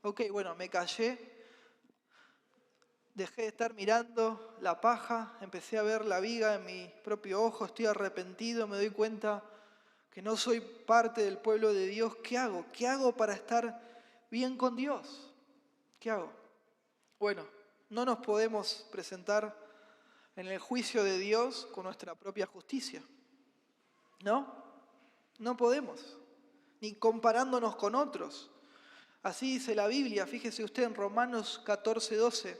S2: Ok, bueno, me callé, dejé de estar mirando la paja, empecé a ver la viga en mi propio ojo, estoy arrepentido, me doy cuenta que no soy parte del pueblo de Dios. ¿Qué hago? ¿Qué hago para estar bien con Dios? ¿Qué hago? Bueno, no nos podemos presentar en el juicio de Dios con nuestra propia justicia. ¿No? No podemos. Ni comparándonos con otros. Así dice la Biblia, fíjese usted en Romanos 14:12.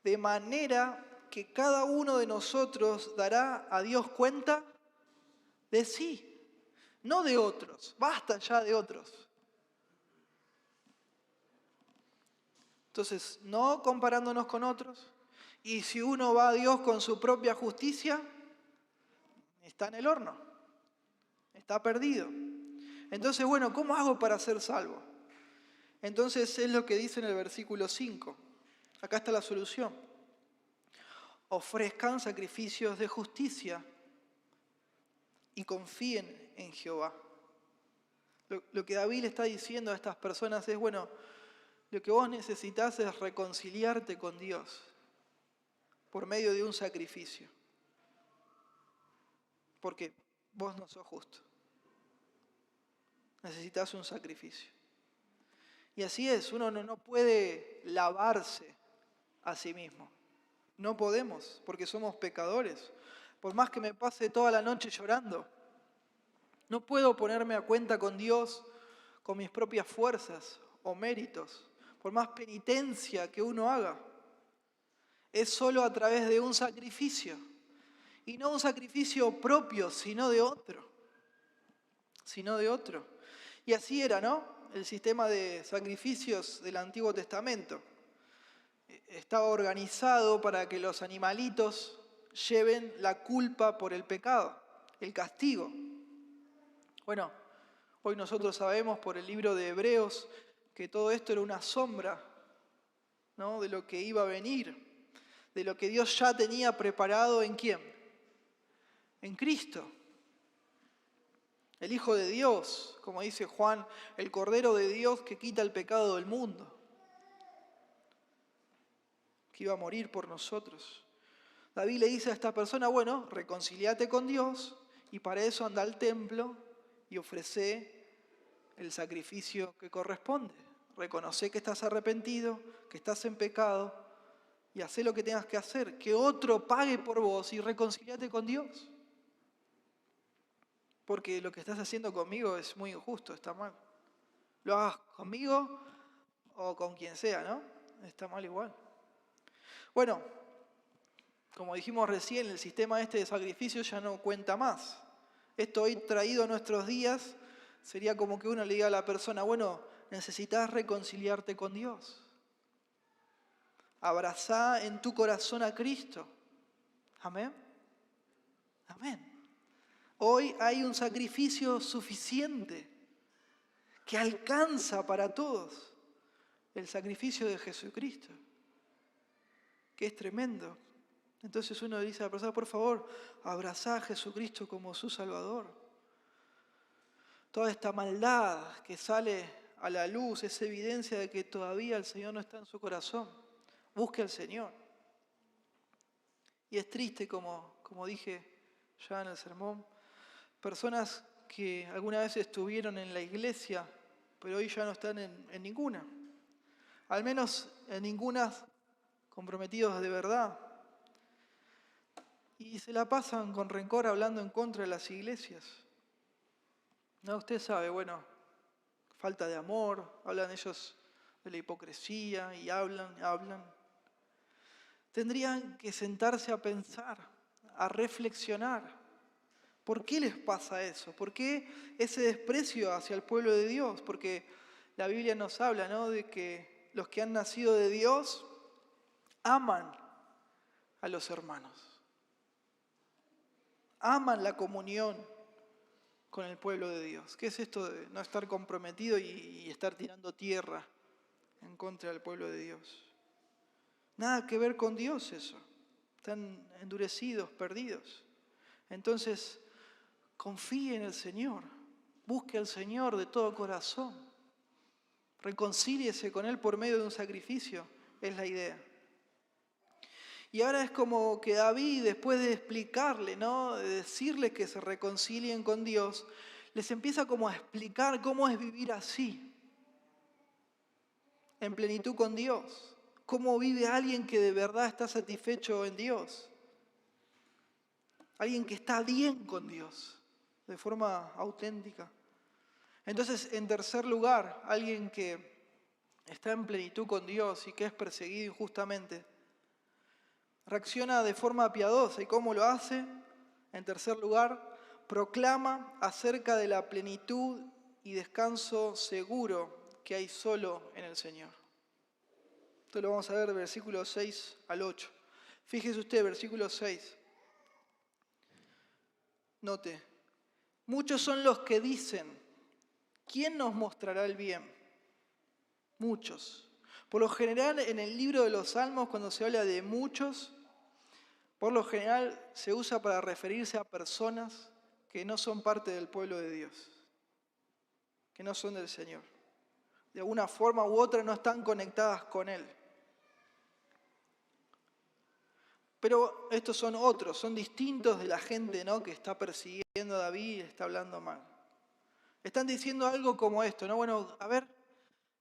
S2: De manera que cada uno de nosotros dará a Dios cuenta de sí, no de otros. Basta ya de otros. Entonces, no comparándonos con otros. Y si uno va a Dios con su propia justicia, está en el horno. Está perdido. Entonces, bueno, ¿cómo hago para ser salvo? Entonces es lo que dice en el versículo 5. Acá está la solución. Ofrezcan sacrificios de justicia y confíen en Jehová. Lo que David le está diciendo a estas personas es, bueno, lo que vos necesitas es reconciliarte con Dios por medio de un sacrificio. Porque vos no sos justo. Necesitas un sacrificio. Y así es, uno no puede lavarse a sí mismo. No podemos, porque somos pecadores. Por más que me pase toda la noche llorando, no puedo ponerme a cuenta con Dios con mis propias fuerzas o méritos, por más penitencia que uno haga. Es solo a través de un sacrificio. Y no un sacrificio propio, sino de otro. Y así era, ¿no?, el sistema de sacrificios del Antiguo Testamento. Estaba organizado para que los animalitos lleven la culpa por el pecado, el castigo. Bueno, hoy nosotros sabemos por el libro de Hebreos que todo esto era una sombra, ¿no?, de lo que iba a venir, de lo que Dios ya tenía preparado ¿en quién? En Cristo. El Hijo de Dios, como dice Juan, el Cordero de Dios que quita el pecado del mundo, que iba a morir por nosotros. David le dice a esta persona, bueno, reconciliate con Dios y para eso anda al templo y ofrece el sacrificio que corresponde. Reconoce que estás arrepentido, que estás en pecado y haz lo que tengas que hacer, que otro pague por vos y reconciliate con Dios. Porque lo que estás haciendo conmigo es muy injusto, está mal. Lo hagas conmigo o con quien sea, ¿no? Está mal igual. Bueno, como dijimos recién, el sistema este de sacrificio ya no cuenta más. Esto hoy traído a nuestros días sería como que uno le diga a la persona, bueno, necesitas reconciliarte con Dios. Abrazá en tu corazón a Cristo. Amén. Amén. Hoy hay un sacrificio suficiente que alcanza para todos. El sacrificio de Jesucristo, que es tremendo. Entonces uno dice a la persona, por favor, abrazá a Jesucristo como su Salvador. Toda esta maldad que sale a la luz es evidencia de que todavía el Señor no está en su corazón. Busque al Señor. Y es triste, como dije ya en el sermón, personas que alguna vez estuvieron en la iglesia, pero hoy ya no están en ninguna. Al menos en ninguna comprometidos de verdad. Y se la pasan con rencor hablando en contra de las iglesias. No, usted sabe, bueno, falta de amor, hablan ellos de la hipocresía y hablan. Tendrían que sentarse a pensar, a reflexionar. ¿Por qué les pasa eso? ¿Por qué ese desprecio hacia el pueblo de Dios? Porque la Biblia nos habla, ¿no?, de que los que han nacido de Dios aman a los hermanos. Aman la comunión con el pueblo de Dios. ¿Qué es esto de no estar comprometido y estar tirando tierra en contra del pueblo de Dios? Nada que ver con Dios eso. Están endurecidos, perdidos. Entonces, confíe en el Señor. Busque al Señor de todo corazón. Reconcíliese con Él por medio de un sacrificio. Es la idea. Y ahora es como que David, después de explicarle, ¿no?, de decirles que se reconcilien con Dios, les empieza como a explicar cómo es vivir así, en plenitud con Dios. Cómo vive alguien que de verdad está satisfecho en Dios. Alguien que está bien con Dios, de forma auténtica. Entonces, en tercer lugar, alguien que está en plenitud con Dios y que es perseguido injustamente, reacciona de forma piadosa. ¿Y cómo lo hace? En tercer lugar, proclama acerca de la plenitud y descanso seguro que hay solo en el Señor. Esto lo vamos a ver de versículos 6 al 8. Fíjese usted, versículo 6. Note, muchos son los que dicen, ¿quién nos mostrará el bien? Muchos. Por lo general, en el libro de los Salmos, cuando se habla de muchos, por lo general se usa para referirse a personas que no son parte del pueblo de Dios, que no son del Señor. De alguna forma u otra no están conectadas con Él. Pero estos son otros, son distintos de la gente, ¿no?, que está persiguiendo a David y está hablando mal. Están diciendo algo como esto, ¿no? Bueno, a ver,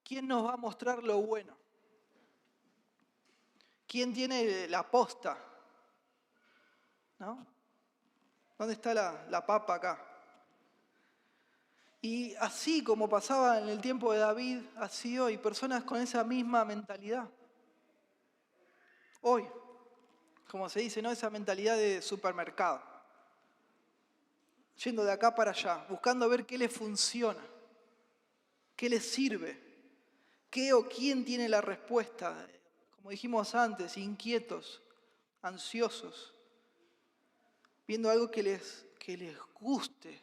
S2: ¿quién nos va a mostrar lo bueno? ¿Quién tiene la posta? ¿No? ¿Dónde está la papa acá? Y así como pasaba en el tiempo de David, así hoy, personas con esa misma mentalidad. Hoy, como se dice, ¿no?, esa mentalidad de supermercado. Yendo de acá para allá, buscando ver qué les funciona, qué les sirve, qué o quién tiene la respuesta. Como dijimos antes, inquietos, ansiosos, viendo algo que les guste,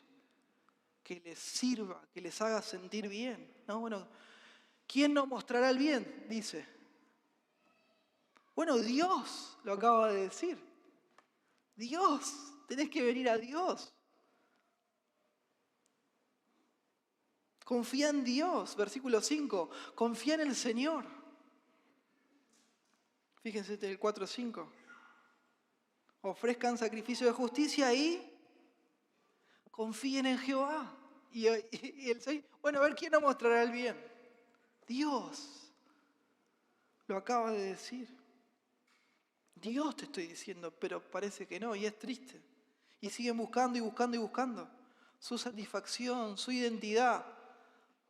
S2: que les sirva, que les haga sentir bien. ¿No? Bueno, ¿quién nos mostrará el bien? Dice. Bueno, Dios lo acaba de decir. Dios, tenés que venir a Dios. Confía en Dios, versículo 5. Confía en el Señor. Fíjense el 4:5. Ofrezcan sacrificio de justicia y confíen en Jehová. Y el 6, bueno, a ver, ¿quién nos mostrará el bien? Dios. Lo acaba de decir. Dios te estoy diciendo, pero parece que no, y es triste. Y siguen buscando y buscando y buscando su satisfacción, su identidad,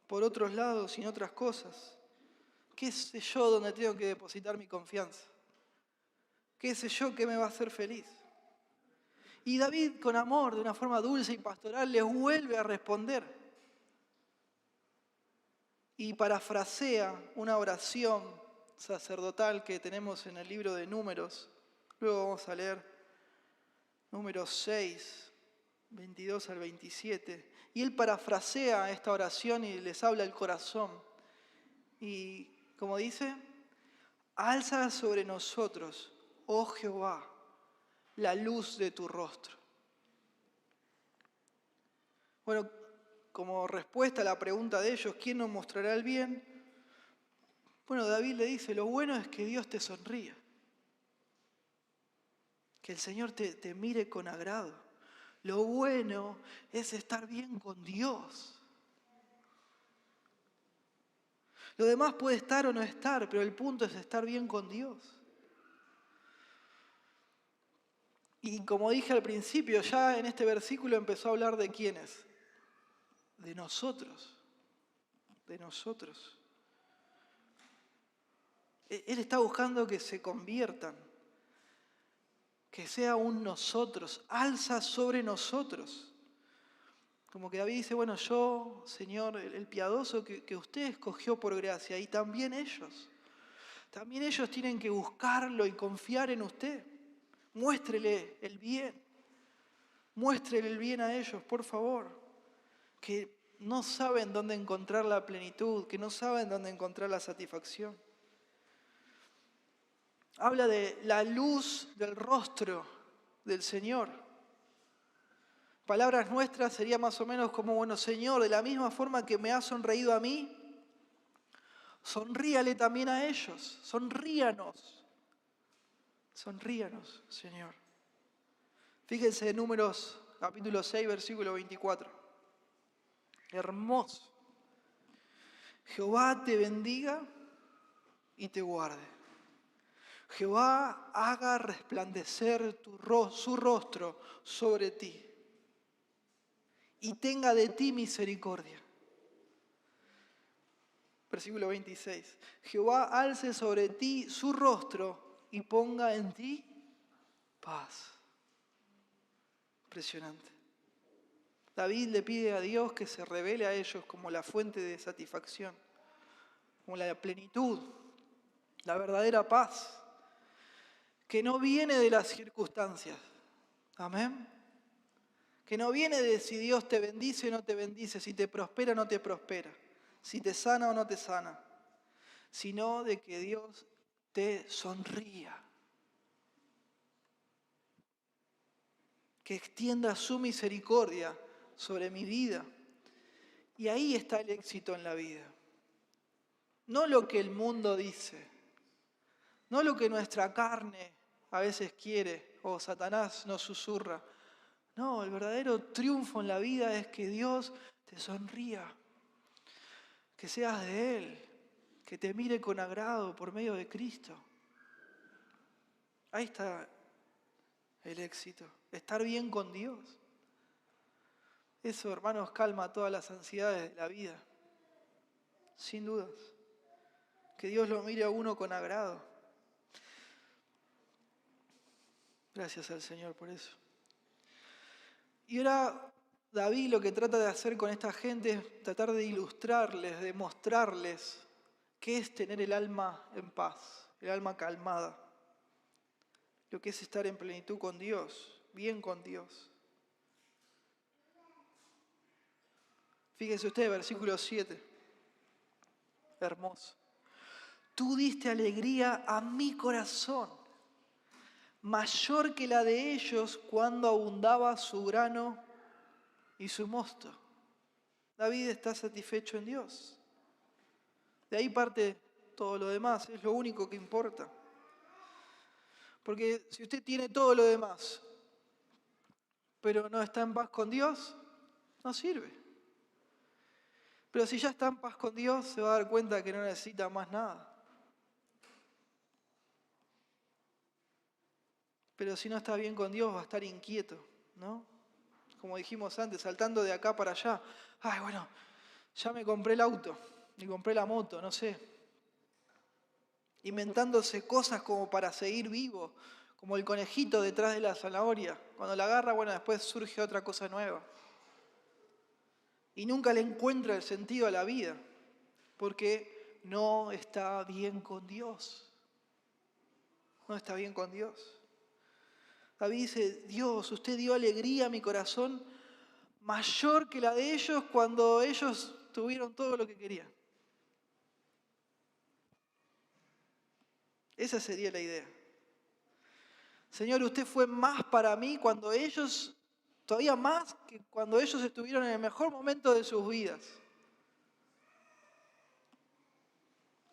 S2: por otros lados y en otras cosas. ¿Qué sé yo dónde tengo que depositar mi confianza? ¿Qué sé yo qué me va a hacer feliz? Y David, con amor, de una forma dulce y pastoral, les vuelve a responder. Y parafrasea una oración sacerdotal que tenemos en el libro de Números. Luego vamos a leer Números 6, 22 al 27. Y él parafrasea esta oración y les habla el corazón. Y como dice, alza sobre nosotros, oh Jehová, la luz de tu rostro. Bueno, como respuesta a la pregunta de ellos, ¿quién nos mostrará el bien? Bueno, David le dice, lo bueno es que Dios te sonría. Que el Señor te mire con agrado. Lo bueno es estar bien con Dios. Lo demás puede estar o no estar, pero el punto es estar bien con Dios. Y como dije al principio, ya en este versículo empezó a hablar de quiénes. De nosotros. De nosotros. Él está buscando que se conviertan. Que sea un nosotros. Alza sobre nosotros. Como que David dice, bueno, yo, Señor, el piadoso que usted escogió por gracia, y también ellos tienen que buscarlo y confiar en usted. Muéstrele el bien a ellos, por favor, que no saben dónde encontrar la plenitud, que no saben dónde encontrar la satisfacción. Habla de la luz del rostro del Señor. Palabras nuestras sería más o menos como, bueno, Señor, de la misma forma que me has sonreído a mí, sonríale también a ellos, sonríanos, Señor. Fíjense en Números capítulo 6, versículo 24. Hermoso. Jehová te bendiga y te guarde. Jehová haga resplandecer su rostro sobre ti y tenga de ti misericordia. Versículo 26. Jehová alce sobre ti su rostro y ponga en ti paz. Impresionante. David le pide a Dios que se revele a ellos como la fuente de satisfacción, como la plenitud, la verdadera paz, que no viene de las circunstancias. Amén. Que no viene de si Dios te bendice o no te bendice, si te prospera o no te prospera, si te sana o no te sana, sino de que Dios te sonría. Que extienda su misericordia sobre mi vida. Y ahí está el éxito en la vida. No lo que el mundo dice, no lo que nuestra carne a veces quiere o Satanás nos susurra. No, el verdadero triunfo en la vida es que Dios te sonría, que seas de Él, que te mire con agrado por medio de Cristo. Ahí está el éxito, estar bien con Dios. Eso, hermanos, calma todas las ansiedades de la vida, sin dudas. Que Dios lo mire a uno con agrado. Gracias al Señor por eso. Y ahora David lo que trata de hacer con esta gente es tratar de ilustrarles, de mostrarles qué es tener el alma en paz, el alma calmada. Lo que es estar en plenitud con Dios, bien con Dios. Fíjense ustedes, versículo 7. Hermoso. Tú diste alegría a mi corazón, mayor que la de ellos cuando abundaba su grano y su mosto. David está satisfecho en Dios. De ahí parte todo lo demás, es lo único que importa. Porque si usted tiene todo lo demás, pero no está en paz con Dios, no sirve. Pero si ya está en paz con Dios, se va a dar cuenta que no necesita más nada. Pero si no está bien con Dios, va a estar inquieto, ¿no? Como dijimos antes, saltando de acá para allá. Ay, bueno, ya me compré el auto, me compré la moto, no sé. Inventándose cosas como para seguir vivo, como el conejito detrás de la zanahoria. Cuando la agarra, bueno, después surge otra cosa nueva. Y nunca le encuentra el sentido a la vida, porque no está bien con Dios. No está bien con Dios. David dice, Dios, usted dio alegría a mi corazón mayor que la de ellos cuando ellos tuvieron todo lo que querían. Esa sería la idea. Señor, usted fue más para mí cuando ellos, todavía más que cuando ellos estuvieron en el mejor momento de sus vidas.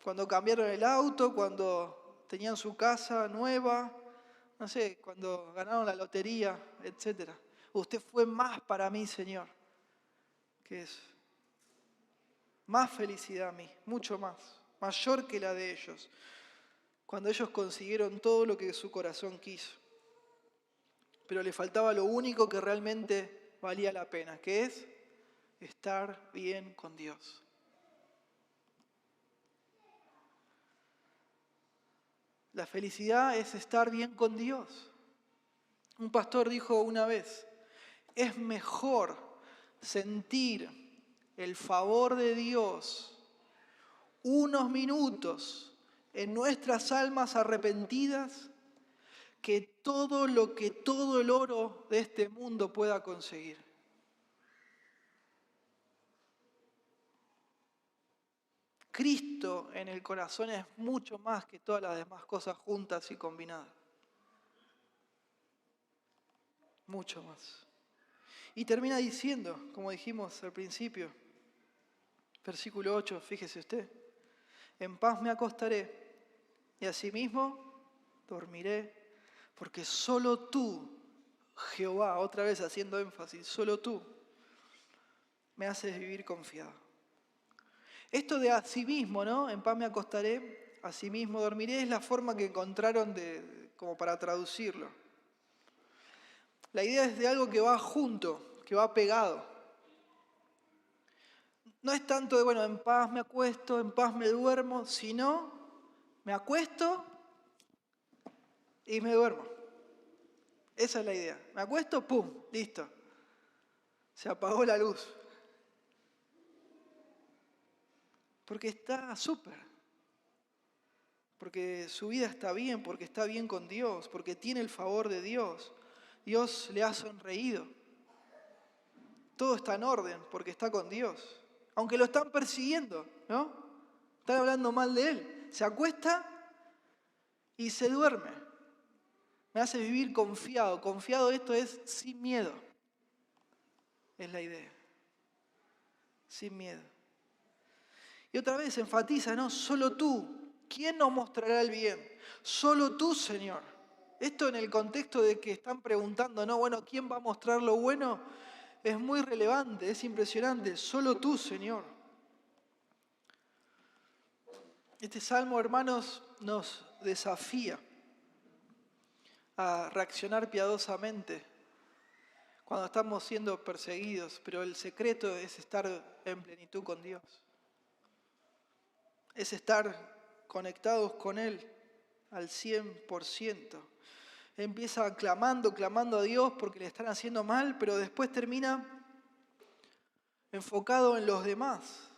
S2: Cuando cambiaron el auto, cuando tenían su casa nueva, no sé, cuando ganaron la lotería, etc. Usted fue más para mí, Señor, que eso. Más felicidad a mí, mucho más, mayor que la de ellos, cuando ellos consiguieron todo lo que su corazón quiso. Pero le faltaba lo único que realmente valía la pena, que es estar bien con Dios. La felicidad es estar bien con Dios. Un pastor dijo una vez, es mejor sentir el favor de Dios unos minutos en nuestras almas arrepentidas que todo lo que todo el oro de este mundo pueda conseguir. Cristo en el corazón es mucho más que todas las demás cosas juntas y combinadas. Mucho más. Y termina diciendo, como dijimos al principio, versículo 8, fíjese usted, en paz me acostaré y asimismo dormiré, porque solo tú, Jehová, otra vez haciendo énfasis, solo tú me haces vivir confiado. Esto de asimismo, ¿no? En paz me acostaré, asimismo dormiré, es la forma que encontraron como para traducirlo. La idea es de algo que va junto, que va pegado. No es tanto de, bueno, en paz me acuesto, en paz me duermo, sino me acuesto y me duermo. Esa es la idea. Me acuesto, ¡pum!, listo. Se apagó la luz. Porque está súper. Porque su vida está bien, porque está bien con Dios, porque tiene el favor de Dios. Dios le ha sonreído. Todo está en orden porque está con Dios. Aunque lo están persiguiendo, ¿no? Están hablando mal de Él. Se acuesta y se duerme. Me hace vivir confiado. Confiado, esto es sin miedo. Es la idea. Sin miedo. Y otra vez enfatiza, ¿no? Solo tú. ¿Quién nos mostrará el bien? Solo tú, Señor. Esto en el contexto de que están preguntando, ¿no? Bueno, ¿quién va a mostrar lo bueno? Es muy relevante, es impresionante. Solo tú, Señor. Este salmo, hermanos, nos desafía a reaccionar piadosamente cuando estamos siendo perseguidos, pero el secreto es estar en plenitud con Dios. Es estar conectados con Él al 100%. Empieza clamando a Dios porque le están haciendo mal, pero después termina enfocado en los demás.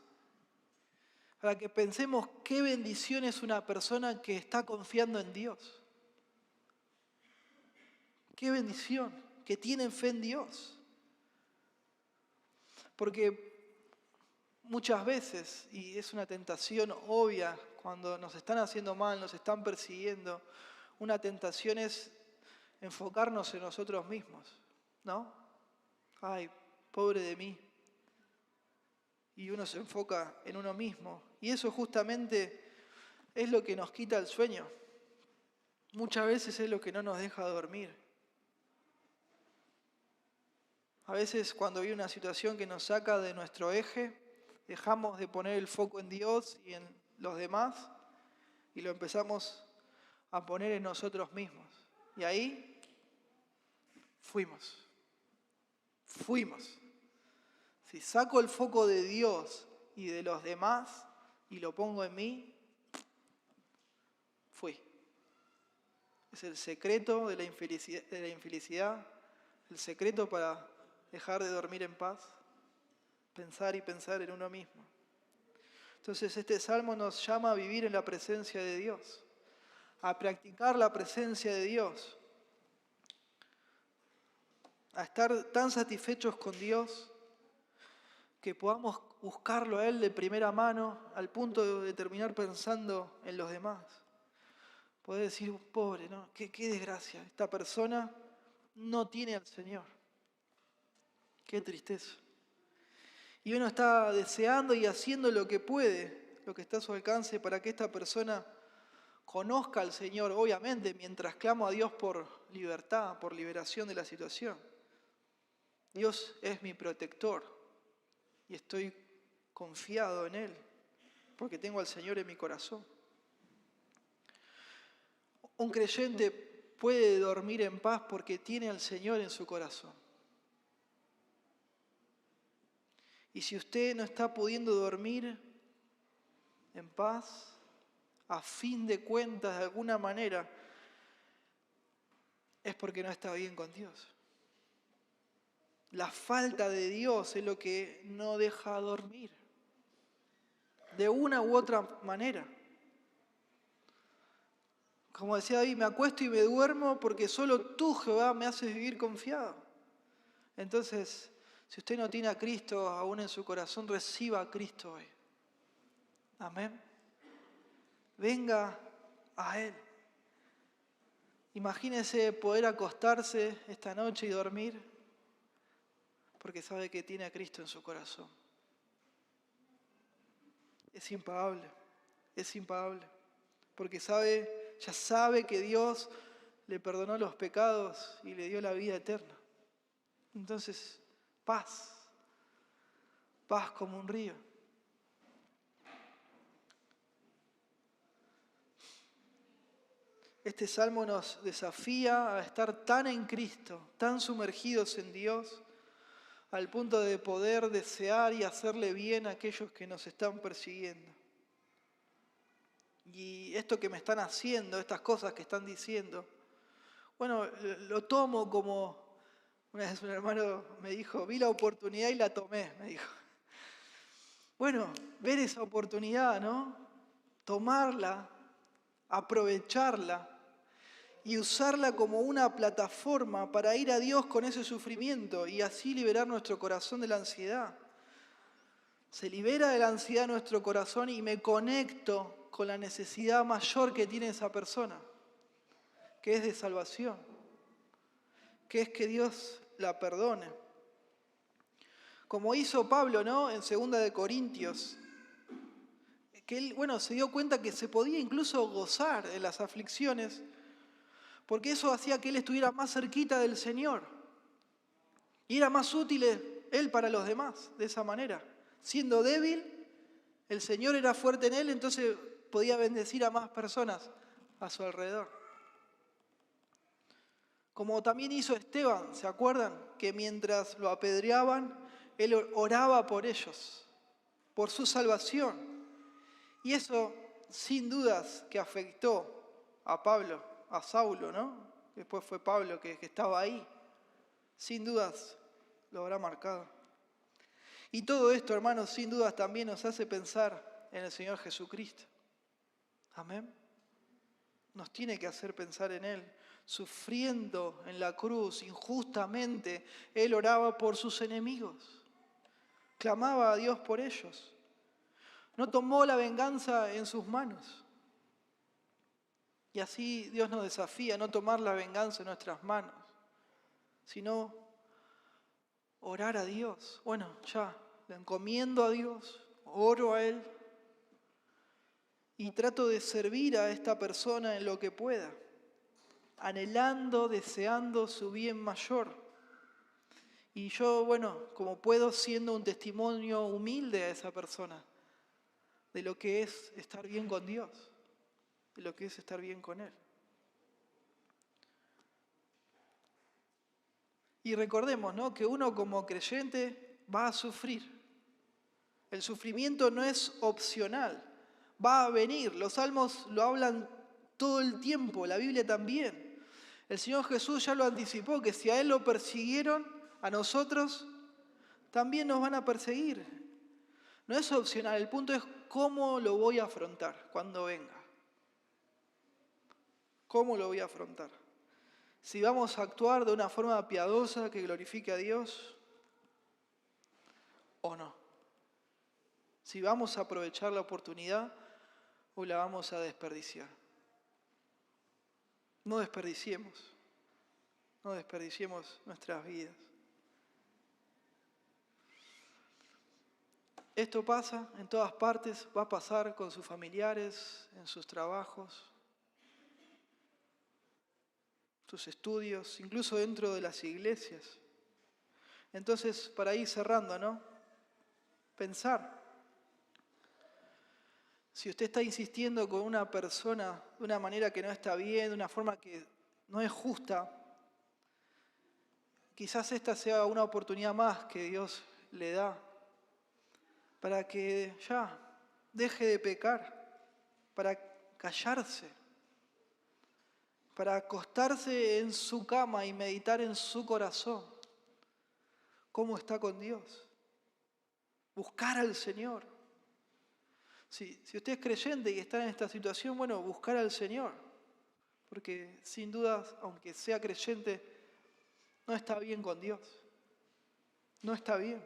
S2: Para que pensemos qué bendición es una persona que está confiando en Dios. Qué bendición, que tienen fe en Dios. Porque muchas veces, y es una tentación obvia, cuando nos están haciendo mal, nos están persiguiendo, una tentación es enfocarnos en nosotros mismos, ¿no? Ay, pobre de mí. y uno se enfoca en uno mismo. Y eso justamente es lo que nos quita el sueño. Muchas veces es lo que no nos deja dormir. A veces cuando hay una situación que nos saca de nuestro eje, dejamos de poner el foco en Dios y en los demás y lo empezamos a poner en nosotros mismos. Y ahí fuimos. Si saco el foco de Dios y de los demás y lo pongo en mí, fui. Es el secreto de la infelicidad, el secreto para dejar de dormir en paz, pensar y pensar en uno mismo. Entonces este salmo nos llama a vivir en la presencia de Dios, a practicar la presencia de Dios, a estar tan satisfechos con Dios que podamos buscarlo a Él de primera mano al punto de terminar pensando en los demás. Poder decir, pobre, ¿no? Qué desgracia, esta persona no tiene al Señor. Qué tristeza. Y uno está deseando y haciendo lo que puede, lo que está a su alcance para que esta persona conozca al Señor, obviamente, mientras clamo a Dios por libertad, por liberación de la situación. Dios es mi protector y estoy confiado en Él, porque tengo al Señor en mi corazón. Un creyente puede dormir en paz porque tiene al Señor en su corazón. Y si usted no está pudiendo dormir en paz, a fin de cuentas, de alguna manera, es porque no está bien con Dios. La falta de Dios es lo que no deja dormir, de una u otra manera. Como decía David, me acuesto y me duermo porque solo tú, Jehová, me haces vivir confiado. Entonces, si usted no tiene a Cristo aún en su corazón, reciba a Cristo hoy. Amén. Venga a Él. Imagínese poder acostarse esta noche y dormir porque sabe que tiene a Cristo en su corazón. Es impagable, porque ya sabe que Dios le perdonó los pecados y le dio la vida eterna. Entonces, paz como un río. Este salmo nos desafía a estar tan en Cristo, tan sumergidos en Dios, al punto de poder desear y hacerle bien a aquellos que nos están persiguiendo. Y esto que me están haciendo, estas cosas que están diciendo, bueno, lo tomo como, una vez un hermano me dijo, vi la oportunidad y la tomé, me dijo. Bueno, ver esa oportunidad, ¿no? Tomarla, aprovecharla y usarla como una plataforma para ir a Dios con ese sufrimiento y así liberar nuestro corazón de la ansiedad. Se libera de la ansiedad nuestro corazón y me conecto con la necesidad mayor que tiene esa persona, que es de salvación, que es que Dios la perdone. Como hizo Pablo, ¿no? En 2 de Corintios, que él, se dio cuenta que se podía incluso gozar en las aflicciones, porque eso hacía que él estuviera más cerquita del Señor. Y era más útil él para los demás, de esa manera. Siendo débil, el Señor era fuerte en él, entonces podía bendecir a más personas a su alrededor. Como también hizo Esteban, ¿se acuerdan? Que mientras lo apedreaban, él oraba por ellos, por su salvación. Y eso, sin dudas, que afectó a Pablo, a Saulo, ¿no? Después fue Pablo que estaba ahí. Sin dudas, lo habrá marcado. Y todo esto, hermanos, sin dudas también nos hace pensar en el Señor Jesucristo. Amén. Nos tiene que hacer pensar en Él. Sufriendo en la cruz injustamente, Él oraba por sus enemigos. Clamaba a Dios por ellos. No tomó la venganza en sus manos. Y así Dios nos desafía a no tomar la venganza en nuestras manos, sino orar a Dios. Bueno, ya, lo encomiendo a Dios, oro a Él y trato de servir a esta persona en lo que pueda, anhelando, deseando su bien mayor. Y yo, bueno, como puedo, siendo un testimonio humilde a esa persona de lo que es estar bien con Dios, de lo que es estar bien con Él. Y recordemos, ¿no?, que uno como creyente va a sufrir. El sufrimiento no es opcional, va a venir. Los salmos lo hablan todo el tiempo, la Biblia también. El Señor Jesús ya lo anticipó, que si a Él lo persiguieron, a nosotros también nos van a perseguir. No es opcional, el punto es cómo lo voy a afrontar cuando venga. ¿Cómo lo voy a afrontar? Si vamos a actuar de una forma piadosa que glorifique a Dios o no. Si vamos a aprovechar la oportunidad o la vamos a desperdiciar. No desperdiciemos nuestras vidas. Esto pasa en todas partes, va a pasar con sus familiares, en sus trabajos, sus estudios, incluso dentro de las iglesias. Entonces, para ir cerrando, ¿no? Pensar. Si usted está insistiendo con una persona de una manera que no está bien, de una forma que no es justa, quizás esta sea una oportunidad más que Dios le da para que ya deje de pecar, para callarse, para acostarse en su cama y meditar en su corazón cómo está con Dios, buscar al Señor. Si usted es creyente y está en esta situación, bueno, buscar al Señor, porque sin duda, aunque sea creyente, no está bien con Dios, no está bien.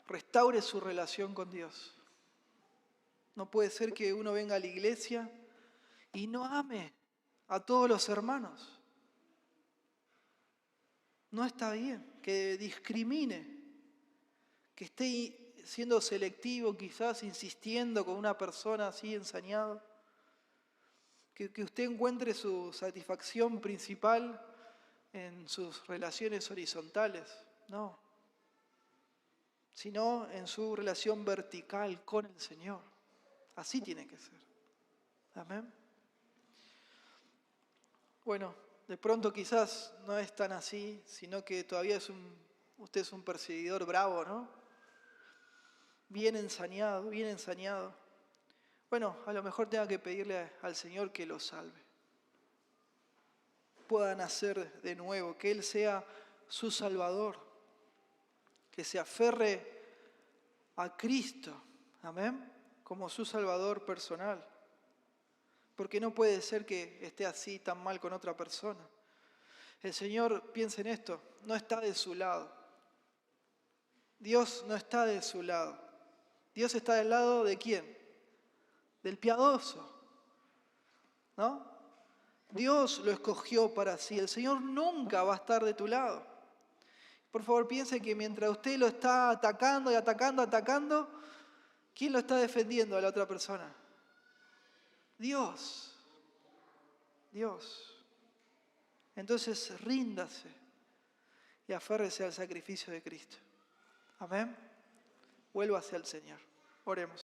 S2: Restaure su relación con Dios. No puede ser que uno venga a la iglesia y no ame a todos los hermanos. No está bien que discrimine, que esté siendo selectivo, quizás insistiendo con una persona así ensañado. Que usted encuentre su satisfacción principal en sus relaciones horizontales. No. Sino en su relación vertical con el Señor. Así tiene que ser. Amén. Bueno, de pronto quizás no es tan así, sino que todavía usted es un perseguidor bravo, ¿no? Bien ensañado, bien ensañado. Bueno, a lo mejor tenga que pedirle al Señor que lo salve. Pueda nacer de nuevo, que Él sea su Salvador. Que se aferre a Cristo, amén, como su Salvador personal. Porque no puede ser que esté así tan mal con otra persona. El Señor, piensa en esto, no está de su lado. Dios no está de su lado. Dios está del lado ¿de quién? Del piadoso, ¿no? Dios lo escogió para sí. El Señor nunca va a estar de tu lado. Por favor, piense que mientras usted lo está atacando y atacando, ¿quién lo está defendiendo a la otra persona? Dios. Dios. Entonces, ríndase y aférrese al sacrificio de Cristo. Amén. Vuelva hacia el Señor. Oremos.